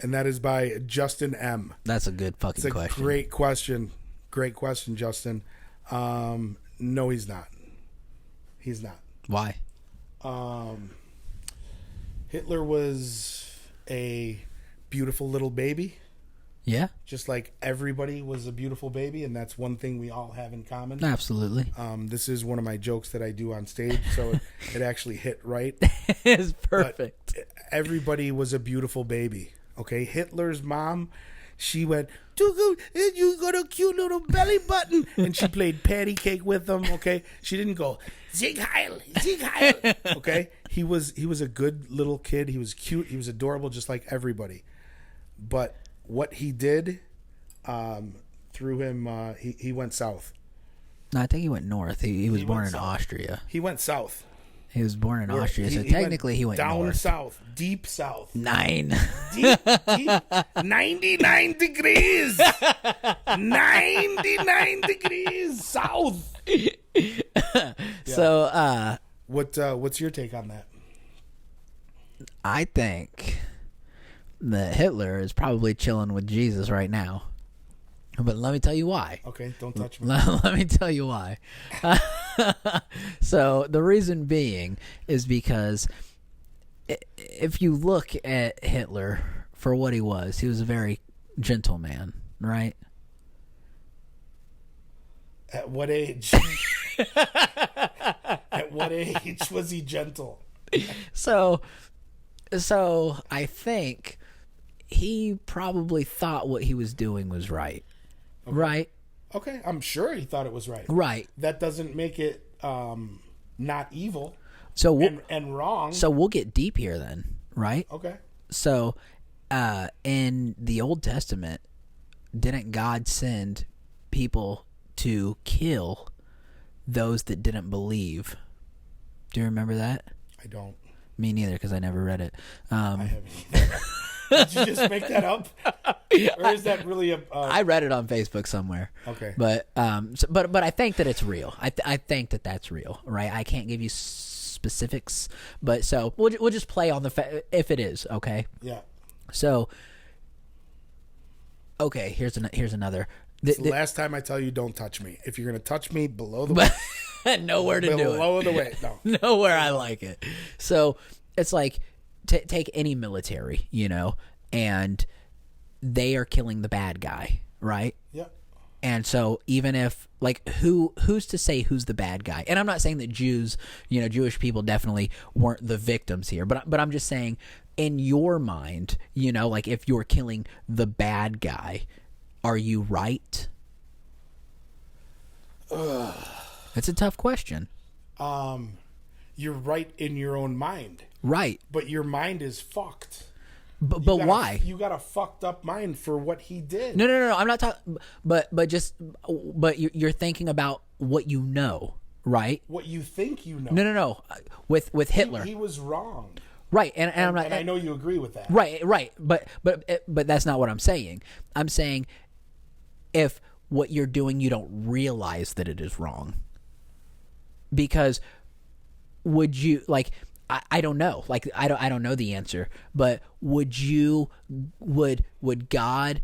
that is by Justin M. That's a good fucking It's a question. great question. Great question, Justin. No, he's not. He's not. Why? Hitler was a beautiful little baby. Yeah? Just like everybody was a beautiful baby, and that's one thing we all have in common. Absolutely. This is one of my jokes that I do on stage, so it actually hit right. It's perfect. But everybody was a beautiful baby. Okay, Hitler's mom, she went, you got a cute little belly button, and she played patty cake with them. Okay, she didn't go Sieg Heil, Sieg Heil. Okay, he was a good little kid. He was cute. He was adorable, just like everybody. But what he did threw him. He went south. No, I think he went north. He was born in south. Austria. He went south. He was born in Austria, so He technically he went down north. south, deep south. 9. Deep, 99 degrees. 99 degrees south. So, What's your take on that? I think that Hitler is probably chilling with Jesus right now. But let me tell you why. Okay, don't touch me. Let me tell you why. So the reason being is because if you look at Hitler for what he was a very gentle man, right? At what age? At what age was he gentle? So I think he probably thought what he was doing was right. Okay. Right? Okay, I'm sure he thought it was right. Right. That doesn't make it not evil So and wrong. So we'll get deep here then, right? Okay. So in the Old Testament, didn't God send people to kill those that didn't believe? Do you remember that? I don't. Me neither, because I never read it. I haven't either. Did you just make that up? Or is that really a... I read it on Facebook somewhere. Okay. But but I think that it's real. I think that that's real, right? I can't give you specifics, but so we'll just play on the if it is, okay? Yeah. So okay, here's another. It's the last time I tell you, don't touch me. If you're going to touch me, below the weight. Nowhere to do it. Below the weight, no. Nowhere I like it. So it's like, take any military, and they are killing the bad guy, right? Yeah. And so even if, like, who's to say who's the bad guy? And I'm not saying that Jews, Jewish people definitely weren't the victims here, but I'm just saying, in your mind, like, if you're killing the bad guy, are you right? That's a tough question. You're right in your own mind. Right. But your mind is fucked. But why? You got a fucked up mind for what he did. No. I'm not talking. But you're thinking about what you know, right? What you think you know. No. With Hitler, he was wrong. Right, and I'm not. And I know you agree with that. Right. But that's not what I'm saying. I'm saying if what you're doing, you don't realize that it is wrong. Because would you, like, I don't know. Like, I don't know the answer. But would God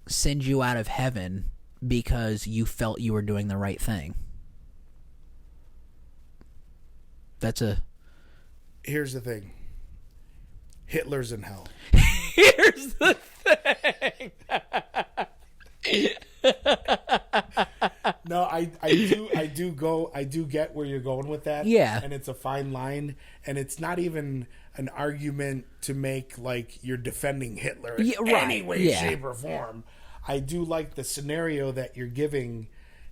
send you out of heaven because you felt you were doing the right thing? Here's the thing. Hitler's in hell. Here's the thing. No, I do get where you're going with that. Yeah. And it's a fine line, and it's not even an argument to make like you're defending Hitler in any way, shape, or form. I do like the scenario that you're giving.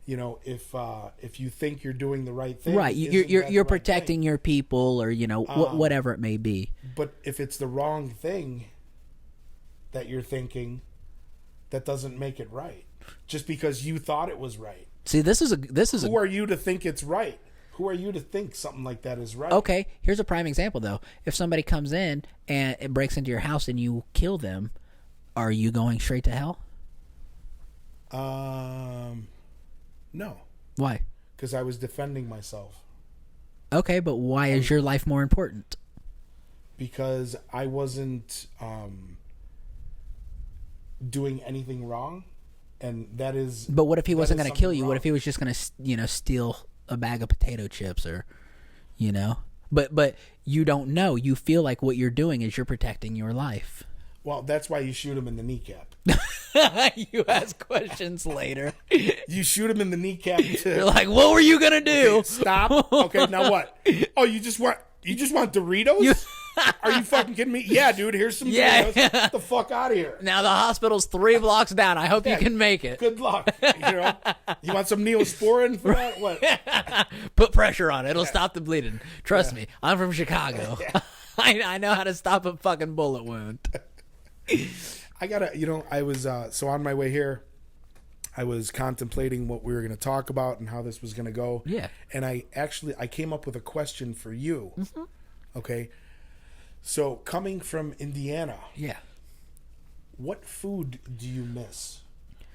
If you think you're doing the right thing, right? You're protecting your people, or whatever it may be. But if it's the wrong thing that you're thinking, that doesn't make it right. just because you thought it was right. See, this is Who are you to think it's right? Who are you to think something like that is right? Okay, here's a prime example, though. If somebody comes in and it breaks into your house and you kill them, are you going straight to hell? No. Why? Because I was defending myself. Okay, but why is your life more important? Because I wasn't doing anything wrong, and that is... But what if he wasn't going to kill you? wrong. What if he was just going to, steal a bag of potato chips or, But you don't know. You feel like what you're doing is you're protecting your life. Well, that's why you shoot him in the kneecap. You ask questions later. You shoot him in the kneecap to... You're like, what were you going to do? Okay, stop. Okay, now what? Oh, you just want Doritos? Are you fucking kidding me? Yeah, dude, here's some Doritos. Get the fuck out of here. Now the hospital's 3 blocks down. I hope you can make it. Good luck. You want some Neosporin for that? What? Put pressure on it. It'll stop the bleeding. Trust me. I'm from Chicago. I know how to stop a fucking bullet wound. I gotta, I was, so on my way here, I was contemplating what we were going to talk about and how this was going to go. Yeah. And I came up with a question for you. Mm-hmm. Okay. So coming from Indiana. Yeah. What food do you miss?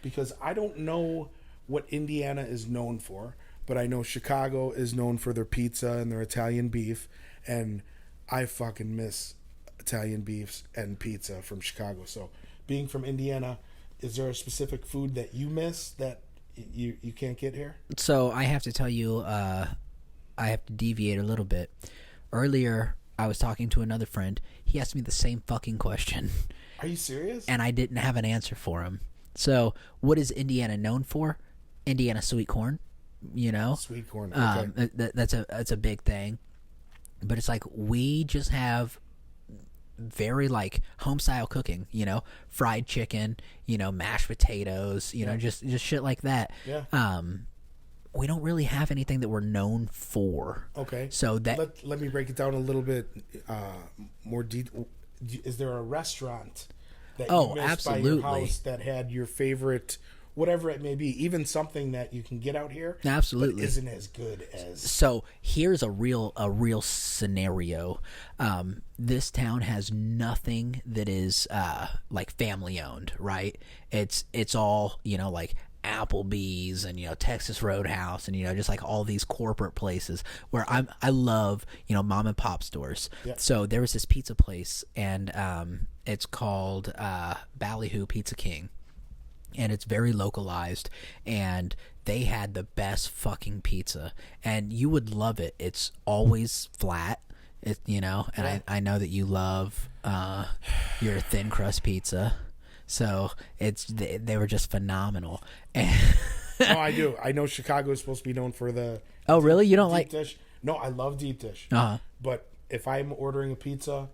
Because I don't know what Indiana is known for, but I know Chicago is known for their pizza and their Italian beef. And I fucking miss Italian beefs and pizza from Chicago. So being from Indiana, is there a specific food that you miss that you can't get here? So I have to tell you, I have to deviate a little bit. Earlier, I was talking to another friend. He asked me the same fucking question. Are you serious? And I didn't have an answer for him. So what is Indiana known for? Indiana sweet corn, Sweet corn, okay. That's a big thing. But it's like we just have very home style cooking, fried chicken, mashed potatoes, just shit like that. Yeah. We don't really have anything that we're known for. Okay. So that let me break it down a little bit more detail. Is there a restaurant that you missed absolutely. by your house that had your favorite, whatever it may be, even something that you can get out here? Absolutely. But isn't as good as... So here's a real scenario. This town has nothing that is family owned, right? It's all Applebee's and Texas Roadhouse and just all these corporate places where I love mom and pop stores. Yep. So there was this pizza place and it's called Ballyhoo Pizza King. And it's very localized, and they had the best fucking pizza, and you would love it. It's always flat, and yeah. I know that you love your thin crust pizza, so they were just phenomenal. And No, I do. I know Chicago is supposed to be known for the... Oh, really? You don't deep like... dish? No, I love deep dish. Uh-huh. But if I'm ordering a pizza...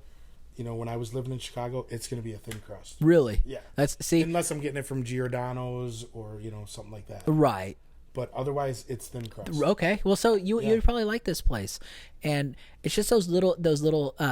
when I was living in Chicago, it's going to be a thin crust. Really? Yeah. See, unless I'm getting it from Giordano's or, something like that. right. But otherwise, it's thin crust. Okay. Well, so you'd probably like this place. And it's just those little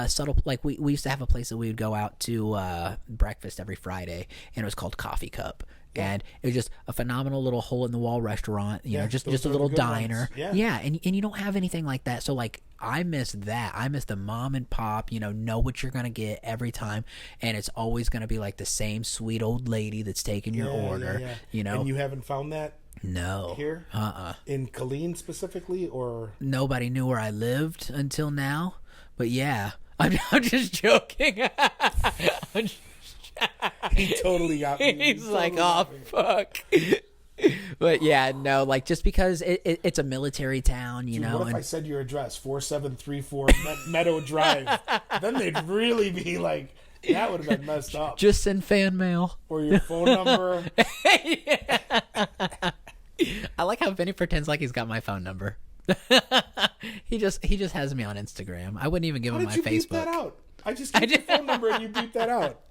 subtle, we used to have a place that we would go out to breakfast every Friday, and it was called Coffee Cup. Yeah. And it was just a phenomenal little hole-in-the-wall restaurant, just a little diner. Yeah. Yeah, and you don't have anything like that. So, I miss that. I miss the mom and pop, know what you're going to get every time. And it's always going to be the same sweet old lady that's taking your order, And you haven't found that? No. Here? In Killeen specifically, or? Nobody knew where I lived until now. But yeah, I'm just joking. He totally got me. He's oh, fuck. But yeah, no, just because it's a military town, Dude, what if I said your address, 4734 Meadow Drive? Then they'd really be that would have been messed up. Just send fan mail. Or your phone number. I like how Vinny pretends like he's got my phone number. He just has me on Instagram. I wouldn't even give him my Facebook. How did you beep that out? I just gave your phone number and you beeped that out.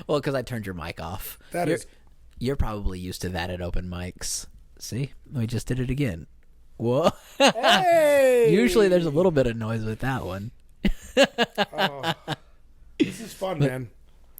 Well, because I turned your mic off. You're probably used to that at open mics. See? We just did it again. Whoa. Hey! Usually there's a little bit of noise with that one. This is fun, man.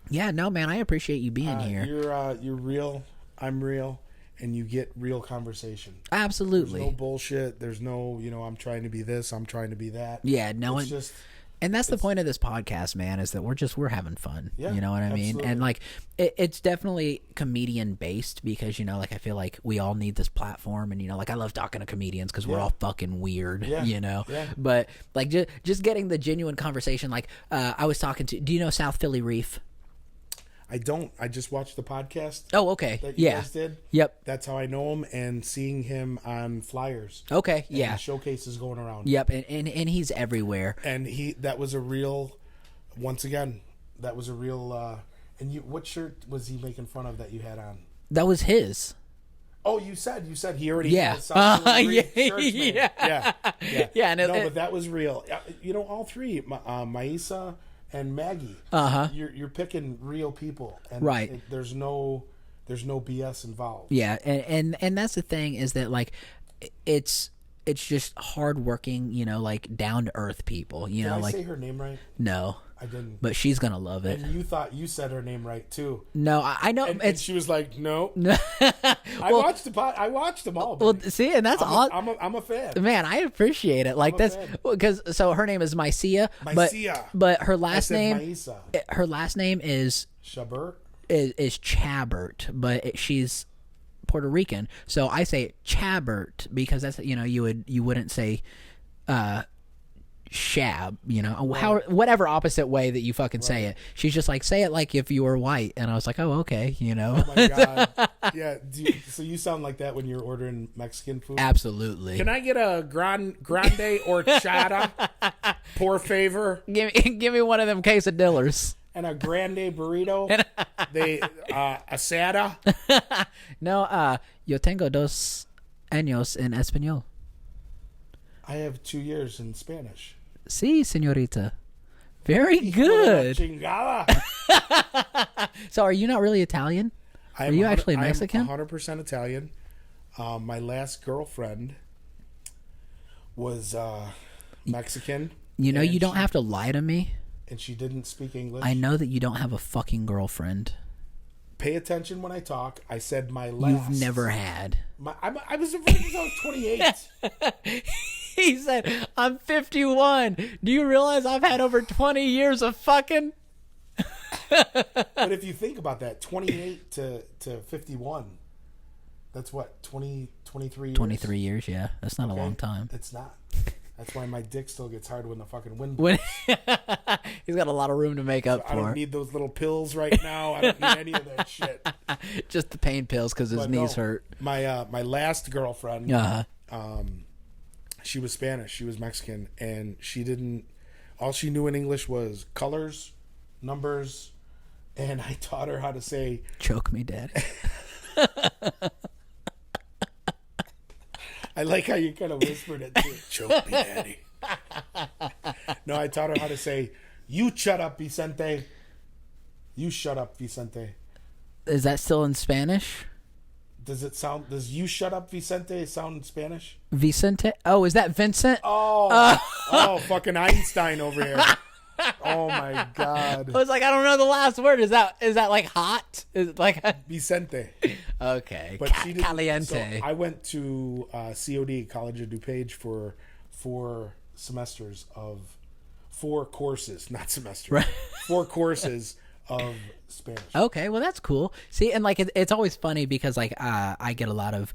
Yeah, no, man, I appreciate you being here. You're real. I'm real. and you get real conversation. Absolutely. There's no bullshit. There's no, I'm trying to be this, I'm trying to be that. Yeah, no, it's just... And that's the point of this podcast, man, is that we're having fun. Yeah, you know what I mean? absolutely. And like, it's definitely comedian based because, like, I feel like we all need this platform. And, like, I love talking to comedians because we're all fucking weird, Yeah. But like, just getting the genuine conversation. Like, I was talking to, do you know South Philly Reef? I don't. I just watched the podcast. Oh, okay. That you guys did. Yep. That's how I know him, and seeing him on flyers. Okay. And Yeah. showcases going around. Yep. And he's everywhere. And that was a real. Once again, that was a real. And what shirt was he making fun of that you had on? That was his. Oh, you said he already. Yeah. Had shirts made. Yeah. Yeah. And but that was real. All three, Maisa and Maggie. You're picking real people, and right. There's no BS involved. Yeah, and that's the thing is that like it's just hardworking, like down to earth people. Did I say her name right? No, I didn't. But she's gonna love it. And you thought you said her name right too. No, I know. And she was like, "No." I watched them all. Well, see, and that's all. I'm a fan. Man, I appreciate it. Like that's because her name is Mycia, but her last name, Maisa. Her last name is Chabert. Is Chabert, but she's Puerto Rican, so I say Chabert because that's you wouldn't say Shab, whatever opposite way that you fucking say it. She's just like, say it like if you were white, and I was like, oh, okay, Oh my god, yeah. So you sound like that when you're ordering Mexican food? Absolutely. Can I get a grande horchata, por favor? Give me one of them quesadillas. And a grande burrito. Asada. No, yo tengo 2 años en español. I have 2 years in Spanish. Sí, señorita. Very good. So are you not really Italian? Are you actually Mexican? I'm 100% Italian. My last girlfriend was Mexican. You don't have to lie to me. And she didn't speak English. I know that you don't have a fucking girlfriend. Pay attention when I talk. I said my last. You've never had. I was a virgin until I was 28. He said, I'm 51. Do you realize I've had over 20 years of fucking? But if you think about that, 28 to 51, that's what, 23 years? 23 years, yeah. That's not a long time. It's not. That's why my dick still gets hard when the fucking wind blows. He's got a lot of room to make up for. I don't need those little pills right now. I don't need any of that shit. Just the pain pills because his knees hurt. My last girlfriend, she was Spanish. She was Mexican, and all she knew in English was colors, numbers, and I taught her how to say, "Choke me, Daddy." I like how you kind of whispered it too. Choke me, Daddy. No, I taught her how to say, "You shut up, Vicente." You shut up, Vicente. Is that still in Spanish? Does "you shut up, Vicente" sound in Spanish? Vicente? Oh, is that Vincent? Oh, fucking Einstein over here. Oh my god. I was like, I don't know the last word. Is that like hot? Is it like Vicente? Okay. But Caliente. So I went to COD, College of DuPage, for 4 semesters of 4 courses, not semesters. Right. 4 courses of Spanish. Okay, well that's cool. See, and like it's always funny because like I get a lot of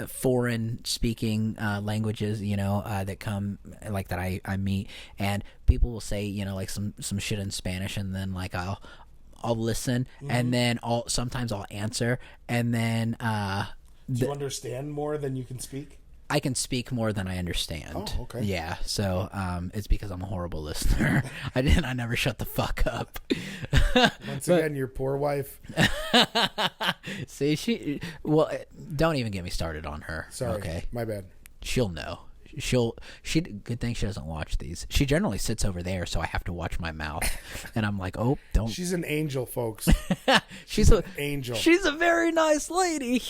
foreign speaking languages, that come like that I meet, and people will say like some shit in Spanish, and then like I'll listen, and then sometimes I'll answer, and then do you understand more than you can speak? I can speak more than I understand. Oh, okay. Yeah, so it's because I'm a horrible listener. I never shut the fuck up. Once again, your poor wife. See, don't even get me started on her. Sorry, okay, my bad. She'll know. Good thing she doesn't watch these. She generally sits over there, so I have to watch my mouth. And I'm like, oh, don't. She's an angel, folks. She's an angel. She's a very nice lady.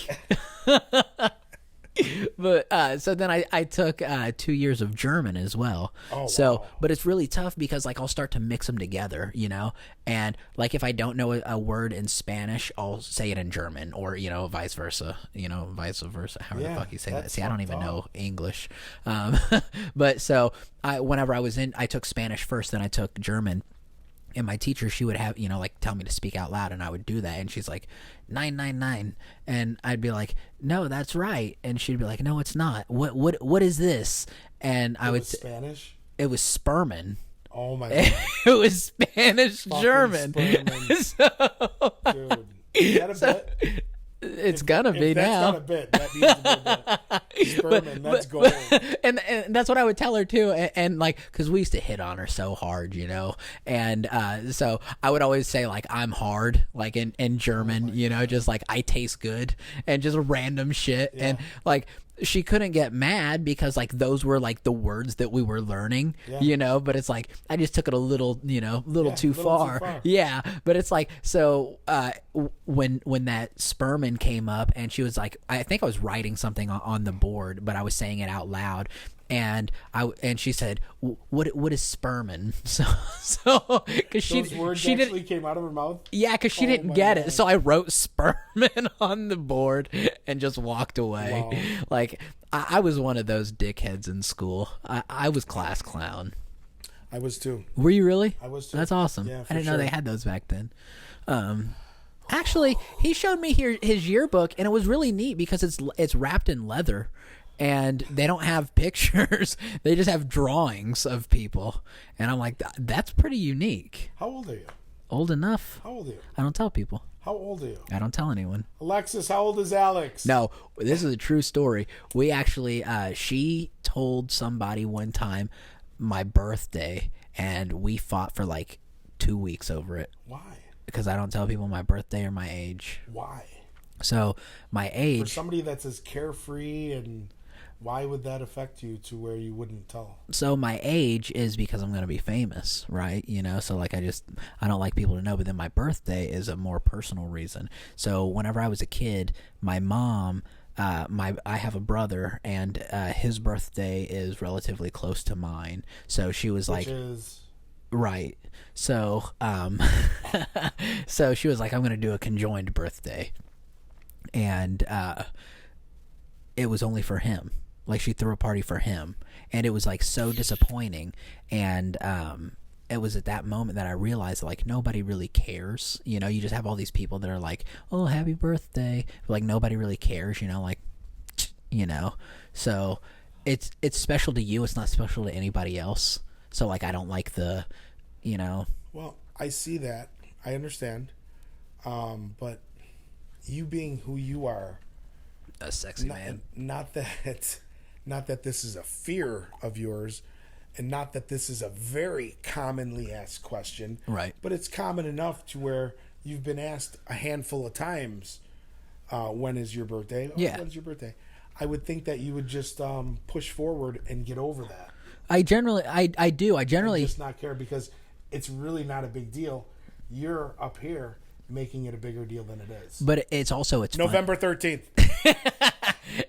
But so then I took 2 years of German as well. Oh, so wow. but it's really tough because like I'll start to mix them together, you know, and like if I don't know a word in Spanish, I'll say it in German, or vice versa, however the fuck you say that. that's See, I don't fucked even up. know English. But so whenever I was I took Spanish first, then I took German. And my teacher, she would have, like tell me to speak out loud, and I would do that. And she's like, 999. And I'd be like, no, that's right. And she'd be like, no, it's not. What is this? And I would say, Spanish? it was Sperman. Oh my God. It was Spanish Fucking German. Sperman. So, Dude. Is that a bit? it's gonna be If now. that's not a bit. That needs to be a bit. Sperman, that's gold. And that's what I would tell her too, and like, because we used to hit on her so hard, and so I would always say like I'm hard, like in German, just like I taste good, and just random shit, and like she couldn't get mad because like those were like the words that we were learning, but it's like I just took it a little, too far. Yeah, but it's like, so when that Sperman came up, and she was like, I think I was writing something on the board, but I was saying it out loud, and she said, what is Sperman? So because Those words she actually didn't, came out of her mouth? yeah, because she didn't my get God. it, so I wrote Sperman on the board and just walked away. Wow. Like I was one of those dickheads in school. I was class clown. I was too. Were you really? I was too. That's awesome. Yeah, I didn't know sure. they had those back then. Actually, he showed me his yearbook, and it was really neat because it's wrapped in leather, and they don't have pictures. They just have drawings of people, and I'm like, that's pretty unique. How old are you? Old enough. How old are you? I don't tell people. How old are you? I don't tell anyone. Alexis, how old is Alex? No, this is a true story. We actually, she told somebody one time my birthday, and we fought for like 2 weeks over it. Why? Because I don't tell people my birthday or my age. Why? So my For age, somebody that's as carefree, and why would that affect you to where you wouldn't tell? so my age is because I'm going to be famous, right? So like I don't like people to know, but then my birthday is a more personal reason. So whenever I was a kid, my mom, I have a brother, and his birthday is relatively close to mine. So she was like, Which is... right. So, so she was like, I'm going to do a conjoined birthday. And, it was only for him. Like she threw a party for him, and it was like so disappointing. And, it was at that moment that I realized that, like, nobody really cares. You just have all these people that are like, oh, happy birthday. But, like, nobody really cares, so it's special to you. It's not special to anybody else. So like, I don't like the, Well, I see that. I understand. But you being who you are, a sexy man. not that this is a fear of yours, and not that this is a very commonly asked question, Right. but it's common enough to where you've been asked a handful of times, when is your birthday? Oh, Yeah. when's your birthday? I would think that you would just push forward and get over that. I generally Just not care, because it's really not a big deal. You're up here making it a bigger deal than it is. but it's fun. November 13th,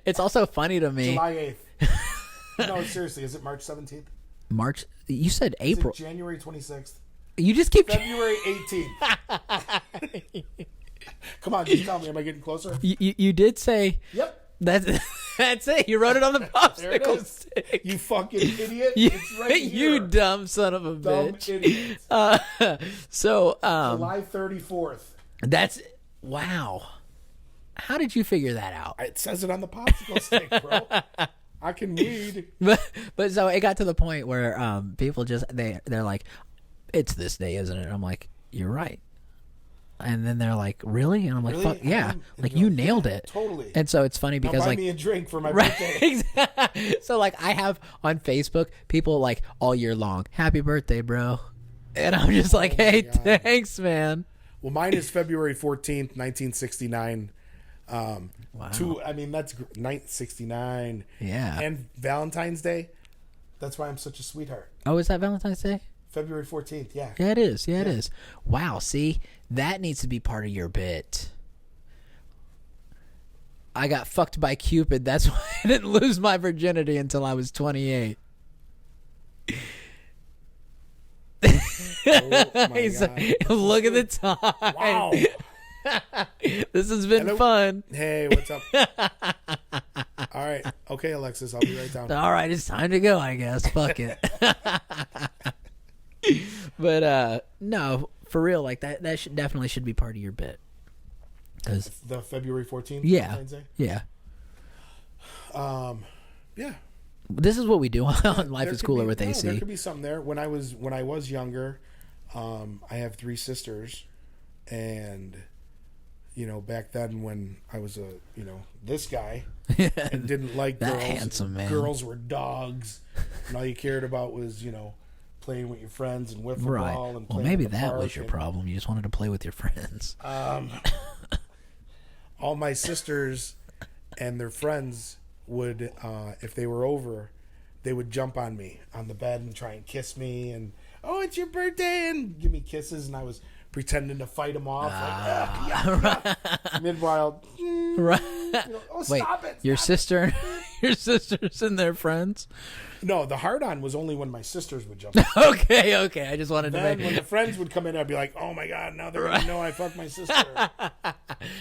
It's also funny to me. July 8th. No, seriously, is it March 17th? March, you said Is April. it January 26th? You just keep February 18th. Come on, just tell me. Am I getting closer? you did say Yep. that's it. You wrote it on the There it popsicle is. stick. You fucking idiot. You, It's right here. you dumb son of a dumb bitch. idiot. So July 34th. that's wow. How did you figure that out? It says it on the popsicle stick, bro. I can read. But so it got to the point where people just they're like, it's this day, isn't it? I'm like, you're right. And then they're like, really? And I'm like, Really? fuck yeah. And Like, you're you like, nailed yeah, it. totally. And so it's funny Now because buy like me a drink for my right, birthday. exactly. So like I have on Facebook people like all year long, happy birthday, bro. And I'm just like, hey, God. thanks, man. Well, mine is February 14th, 1969. Wow. That's 1969. Yeah. And Valentine's Day. That's why I'm such a sweetheart. Oh, is that Valentine's Day? February 14th, yeah. Yeah, it is. Yeah, it is. Wow. See, that needs to be part of your bit. I got fucked by Cupid. That's why I didn't lose my virginity until I was 28. Oh my God. Look at the time. Wow. This has been Hello. fun. Hey, what's up? All right. Okay, Alexis, I'll be right down. All right, it's time to go, I guess. Fuck it. But no, for real, like that should definitely should be part of your bit. Cause The February 14th? yeah, Valentine's Day? yeah. Yeah. This is what we do on Life There is could Cooler be- with no, AC. There could be something there. When I was younger, I have 3 sisters, and back then when I was this guy and didn't like That girls, handsome man. girls were dogs, and all you cared about was playing with your friends and wiffle Right. ball and Well, playing maybe in the that park was your and- problem. You just wanted to play with your friends. all my sisters and their friends would, if they were over, they would jump on me on the bed and try and kiss me and, oh, it's your birthday, and give me kisses, and I was pretending to fight them off. Meanwhile, Right. oh, Wait, stop it. your stop sister, your sisters and their friends? it. No, the hard-on was only when my sisters would jump on. Okay. I just wanted to Then make... when the friends would come in, I'd be like, oh, my God, now they're going to know I fucked my sister.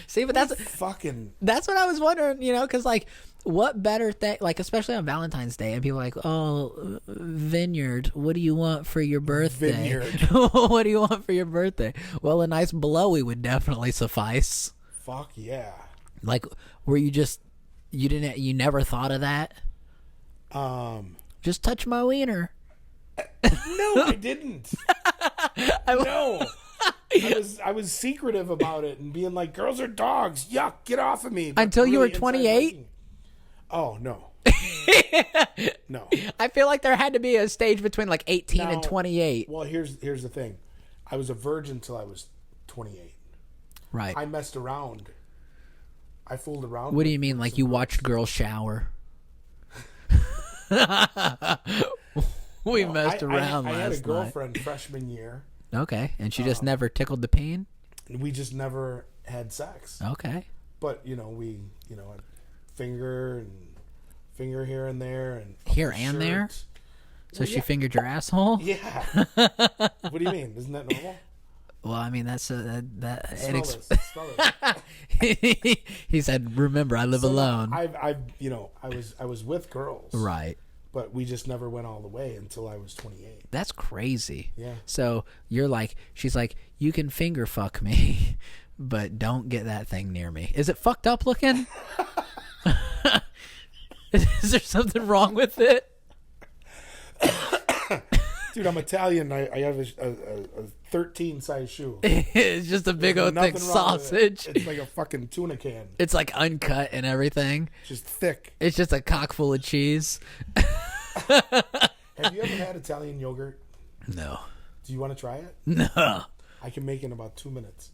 See, but that's Fucking... what I was wondering, because, like, what better thing, like, especially on Valentine's Day, and people are like, oh, Vineyard, what do you want for your birthday? Vineyard. What do you want for your birthday? Well, a nice blowy would definitely suffice. Fuck yeah. Like, were you just, you never thought of that? Just touch my wiener. No, I didn't. No. I was secretive about it and being like, girls are dogs. Yuck, get off of me. But Until you were inside 28? liking- Oh, no. No. I feel like there had to be a stage between, like, 18 and Now, 28. Well, here's the thing. I was a virgin till I was 28. Right. I messed around. I fooled around. What do you mean? Like, you watched girls shower? We messed around I had a last night. girlfriend freshman year. Okay, and she just never tickled the peen? We just never had sex. Okay. But, we, I'd finger here and there. And Here up and the there? shirt. So she yeah. fingered your asshole? Yeah. What do you mean? Isn't that normal? Well, I mean, that's that. Smell this. Smell this. He said, "Remember, I live alone." I was with girls, Right. but we just never went all the way until I was 28. That's crazy. Yeah. So she's like, you can finger fuck me, but don't get that thing near me. Is it fucked up looking? Is there something wrong with it? Dude, I'm Italian. I have a 13 size shoe. It's just a big old thick Nothing wrong with it. sausage. It's like a fucking tuna can. It's like uncut and everything. Just thick. It's just a cock full of cheese. Have you ever had Italian yogurt? No. Do you want to try it? No. I can make it in about 2 minutes.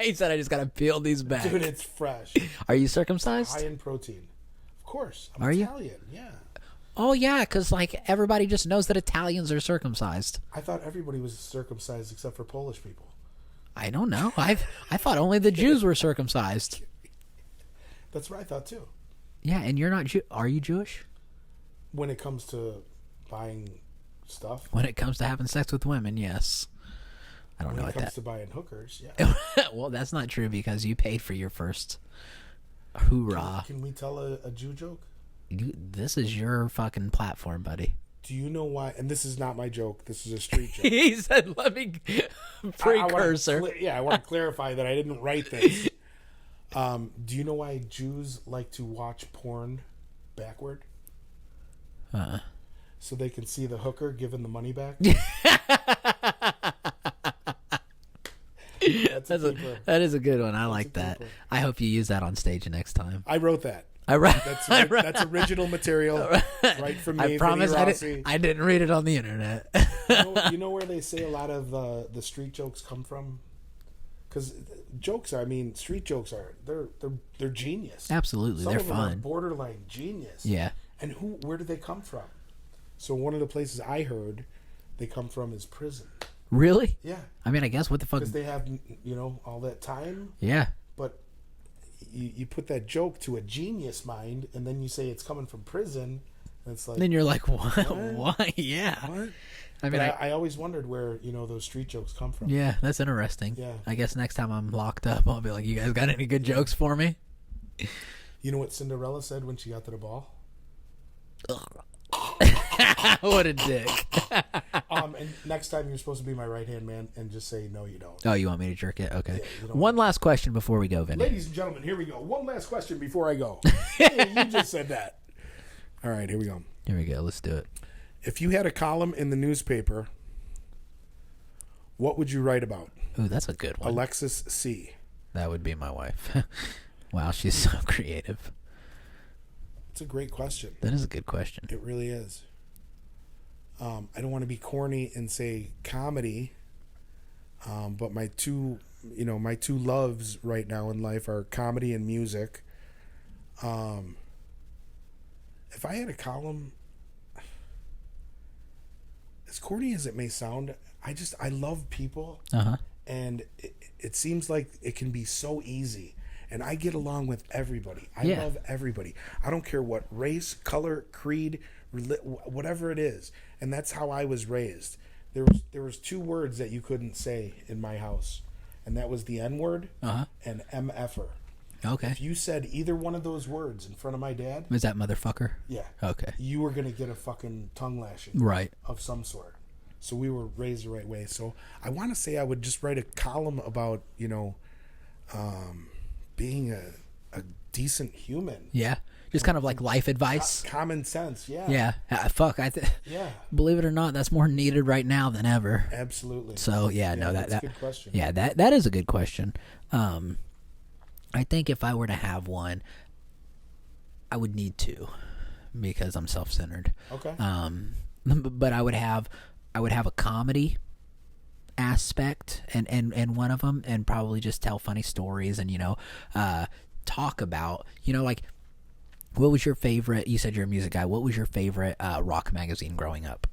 He said I just gotta peel these back. Dude, it's fresh. Are you circumcised? High in protein. Of course. I'm Are you? Italian. Yeah. Oh yeah, because like everybody just knows that Italians are circumcised. I thought everybody was circumcised except for Polish people. I don't know. I thought only the Jews were circumcised. That's what I thought too. Yeah, and you're not Are you Jewish? When it comes to buying stuff. When it comes to having sex with women, yes. I don't know When it what comes that. to buying hookers, yeah. Well, that's not true because you paid for your first hoorah. Can we tell a Jew joke? This is your fucking platform, buddy. Do you know why? And this is not my joke. This is a street joke. He said, "Let me precursor." I want to clarify that I didn't write this. Do you know why Jews like to watch porn backward? So they can see the hooker giving the money back. That is a good one. I like a that. keeper. I hope you use that on stage next time. I wrote that. That's original material, right from me. I promise Vinnie Raucci. I didn't read it on the internet. You know where they say a lot of the street jokes come from? Because street jokes are they're genius. Absolutely, Some they're of them are fun. borderline genius. Yeah. And where do they come from? So one of the places I heard they come from is prison. Really? Yeah, I mean, I guess what the fuck? because they have all that time. Yeah. But you put that joke to a genius mind, and then you say it's coming from prison. And it's like, then you're like, what? What? Yeah. What? I mean, I always wondered where those street jokes come from. Yeah, that's interesting. Yeah. I guess next time I'm locked up, I'll be like, you guys got any good jokes for me? You know what Cinderella said when she got to the ball? What a dick. And next time you're supposed to be my right-hand man and just say, no, you don't. Oh, you want me to jerk it? Okay. Yeah, One last question before we go, Vinny. Ladies and gentlemen, here we go. One last question before I go. Hey, you just said that. All right, here we go. Here we go. Let's do it. If you had a column in the newspaper, what would you write about? Ooh, that's a good one. Alexis C. That would be my wife. Wow, she's so creative. It's a great question. That is a good question. It really is. I don't want to be corny and say comedy, but my two loves right now in life are comedy and music. If I had a column, as corny as it may sound, I love people, and it seems like it can be so easy. And I get along with everybody. I love everybody. I don't care what race, color, creed, whatever it is. And that's how I was raised. There was two words that you couldn't say in my house, and that was the N-word and MFer. Okay. If you said either one of those words in front of my dad, Is that motherfucker? yeah, Okay. you were gonna get a fucking tongue lashing, Right. of some sort. So we were raised the right way. So I want to say I would just write a column about being a decent human. Yeah. Just kind of like life advice. Common sense, yeah. Yeah. Fuck. Yeah. Believe it or not, that's more needed right now than ever. Absolutely. So yeah, no, that's a good question. Yeah, that is a good question. I think if I were to have one, I would need to, because I'm self-centered. Okay. But I would have a comedy aspect and one of them, and probably just tell funny stories and talk about like, what was your favorite? You said you're a music guy. What was your favorite rock magazine growing up?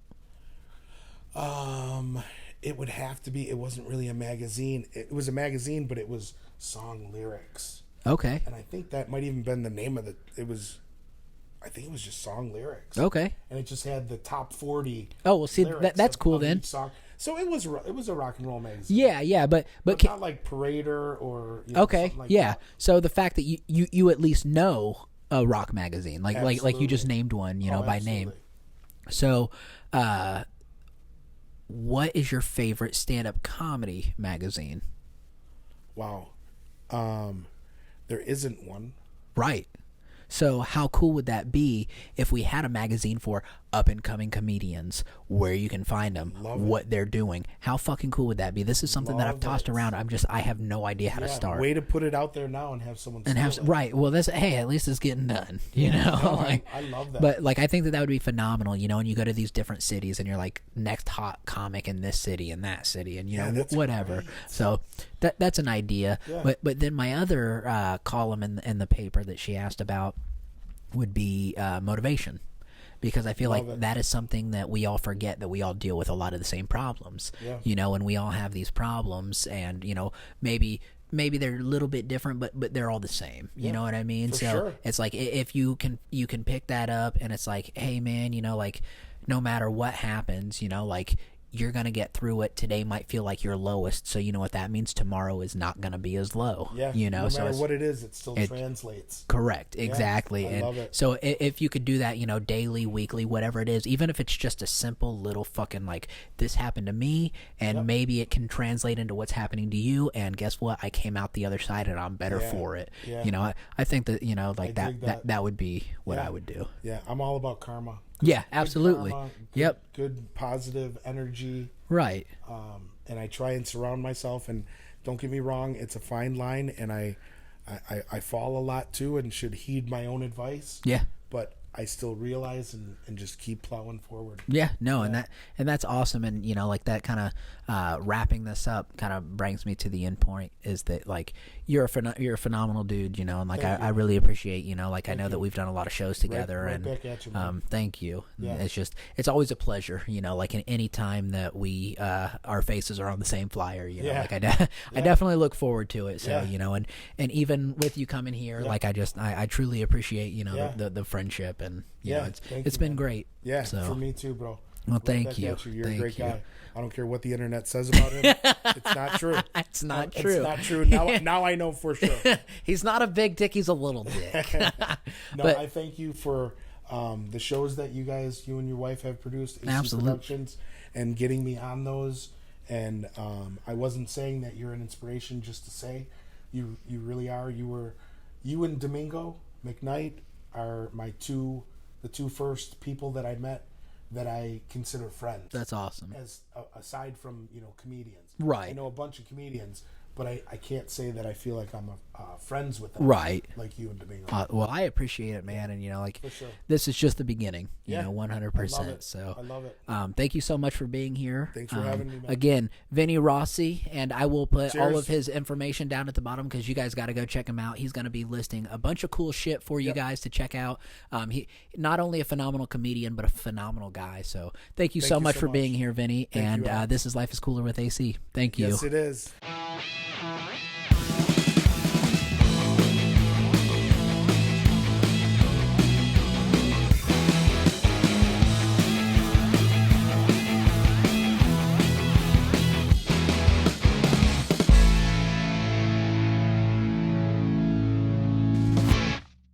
It would have to be. It wasn't really a magazine. It was a magazine, but it was song lyrics. Okay. And I think that might even been the name of I think it was just song lyrics. Okay. And it just had the top 40. Oh, well, see, that's cool then. Song. So it was a rock and roll magazine. Yeah, but not like Parader or okay, something like yeah. that. So the fact that you at least know a rock magazine, like you just named one, by name. So, what is your favorite stand-up comedy magazine? Wow, there isn't one. Right. So how cool would that be if we had a magazine for up-and-coming comedians, where you can find them, what they're doing? How fucking cool would that be? This is something that I've tossed around. I have no idea how to start. Way to put it out there now and have someone right. Well, at least it's getting done. I love that. But I think that would be phenomenal. And you go to these different cities, and you're like, next hot comic in this city and that city, and whatever. Great. So that's an idea. Yeah. But then my other column in the paper that she asked about would be motivation, because I feel like that is something that we all forget, that we all deal with a lot of the same problems. Yeah. And we all have these problems, and maybe they're a little bit different, but they're all the same. You know what I mean? For so sure. it's like, if you can pick that up, and it's like, hey man, like, no matter what happens, like, you're going to get through it. Today might feel like your lowest, so you know what that means. Tomorrow is not going to be as low. Yeah, no matter what it is, it still translates. Correct, exactly. Yeah, I love it. So if you could do that, daily, weekly, whatever it is, even if it's just a simple little fucking, like, this happened to me, and maybe it can translate into what's happening to you, and guess what? I came out the other side, and I'm better for it. Yeah. I think that, like, that would be what I would do. Yeah, I'm all about karma. Yeah, absolutely. Karma, good positive energy. Right. And I try and surround myself, and don't get me wrong, it's a fine line, and I fall a lot too, and should heed my own advice. Yeah. But I still realize and just keep plowing forward. Yeah, no, and that's awesome, and like, that kind of wrapping this up kind of brings me to the end point, is that, like, you're a phenomenal dude, you know, and like I really appreciate, you know, like I know that we've done a lot of shows together, right and back at you, man. thank you. Yeah. It's always a pleasure, you know, like in any time that we our faces are on the same flyer, you know, like I definitely look forward to it. So you know, and even with you coming here, like I truly appreciate, you know, the friendship, and you know, it's been great. Yeah, so for me too, bro. Well, thank you. You're a great guy. I don't care what the internet says about him. It's not true. It's not true. It's not true. Now I know for sure. He's not a big dick. He's a little dick. But I thank you for the shows that you and your wife have produced, AC Productions, and getting me on those. And I wasn't saying that you're an inspiration just to say. You really are. You and Domingo McKnight are the two first people that I met that I consider friends. That's awesome. As aside from, you know, comedians. Right. I know a bunch of comedians, but I can't say that I feel like I'm friends with them. Right. Like you and Domingo. Well, I appreciate it, man. And, you know, like, for sure. This is just the beginning, you know, 100%. So I love it. Thank you so much for being here. Thanks for having me, man. Again, Vinnie Raucci, and I will put all of his information down at the bottom because you guys got to go check him out. He's going to be listing a bunch of cool shit for you guys to check out. He not only a phenomenal comedian, but a phenomenal guy. So thank you so much for being here, Vinnie. And this is Life is Cooler with AC. Thank you. Yes, it is.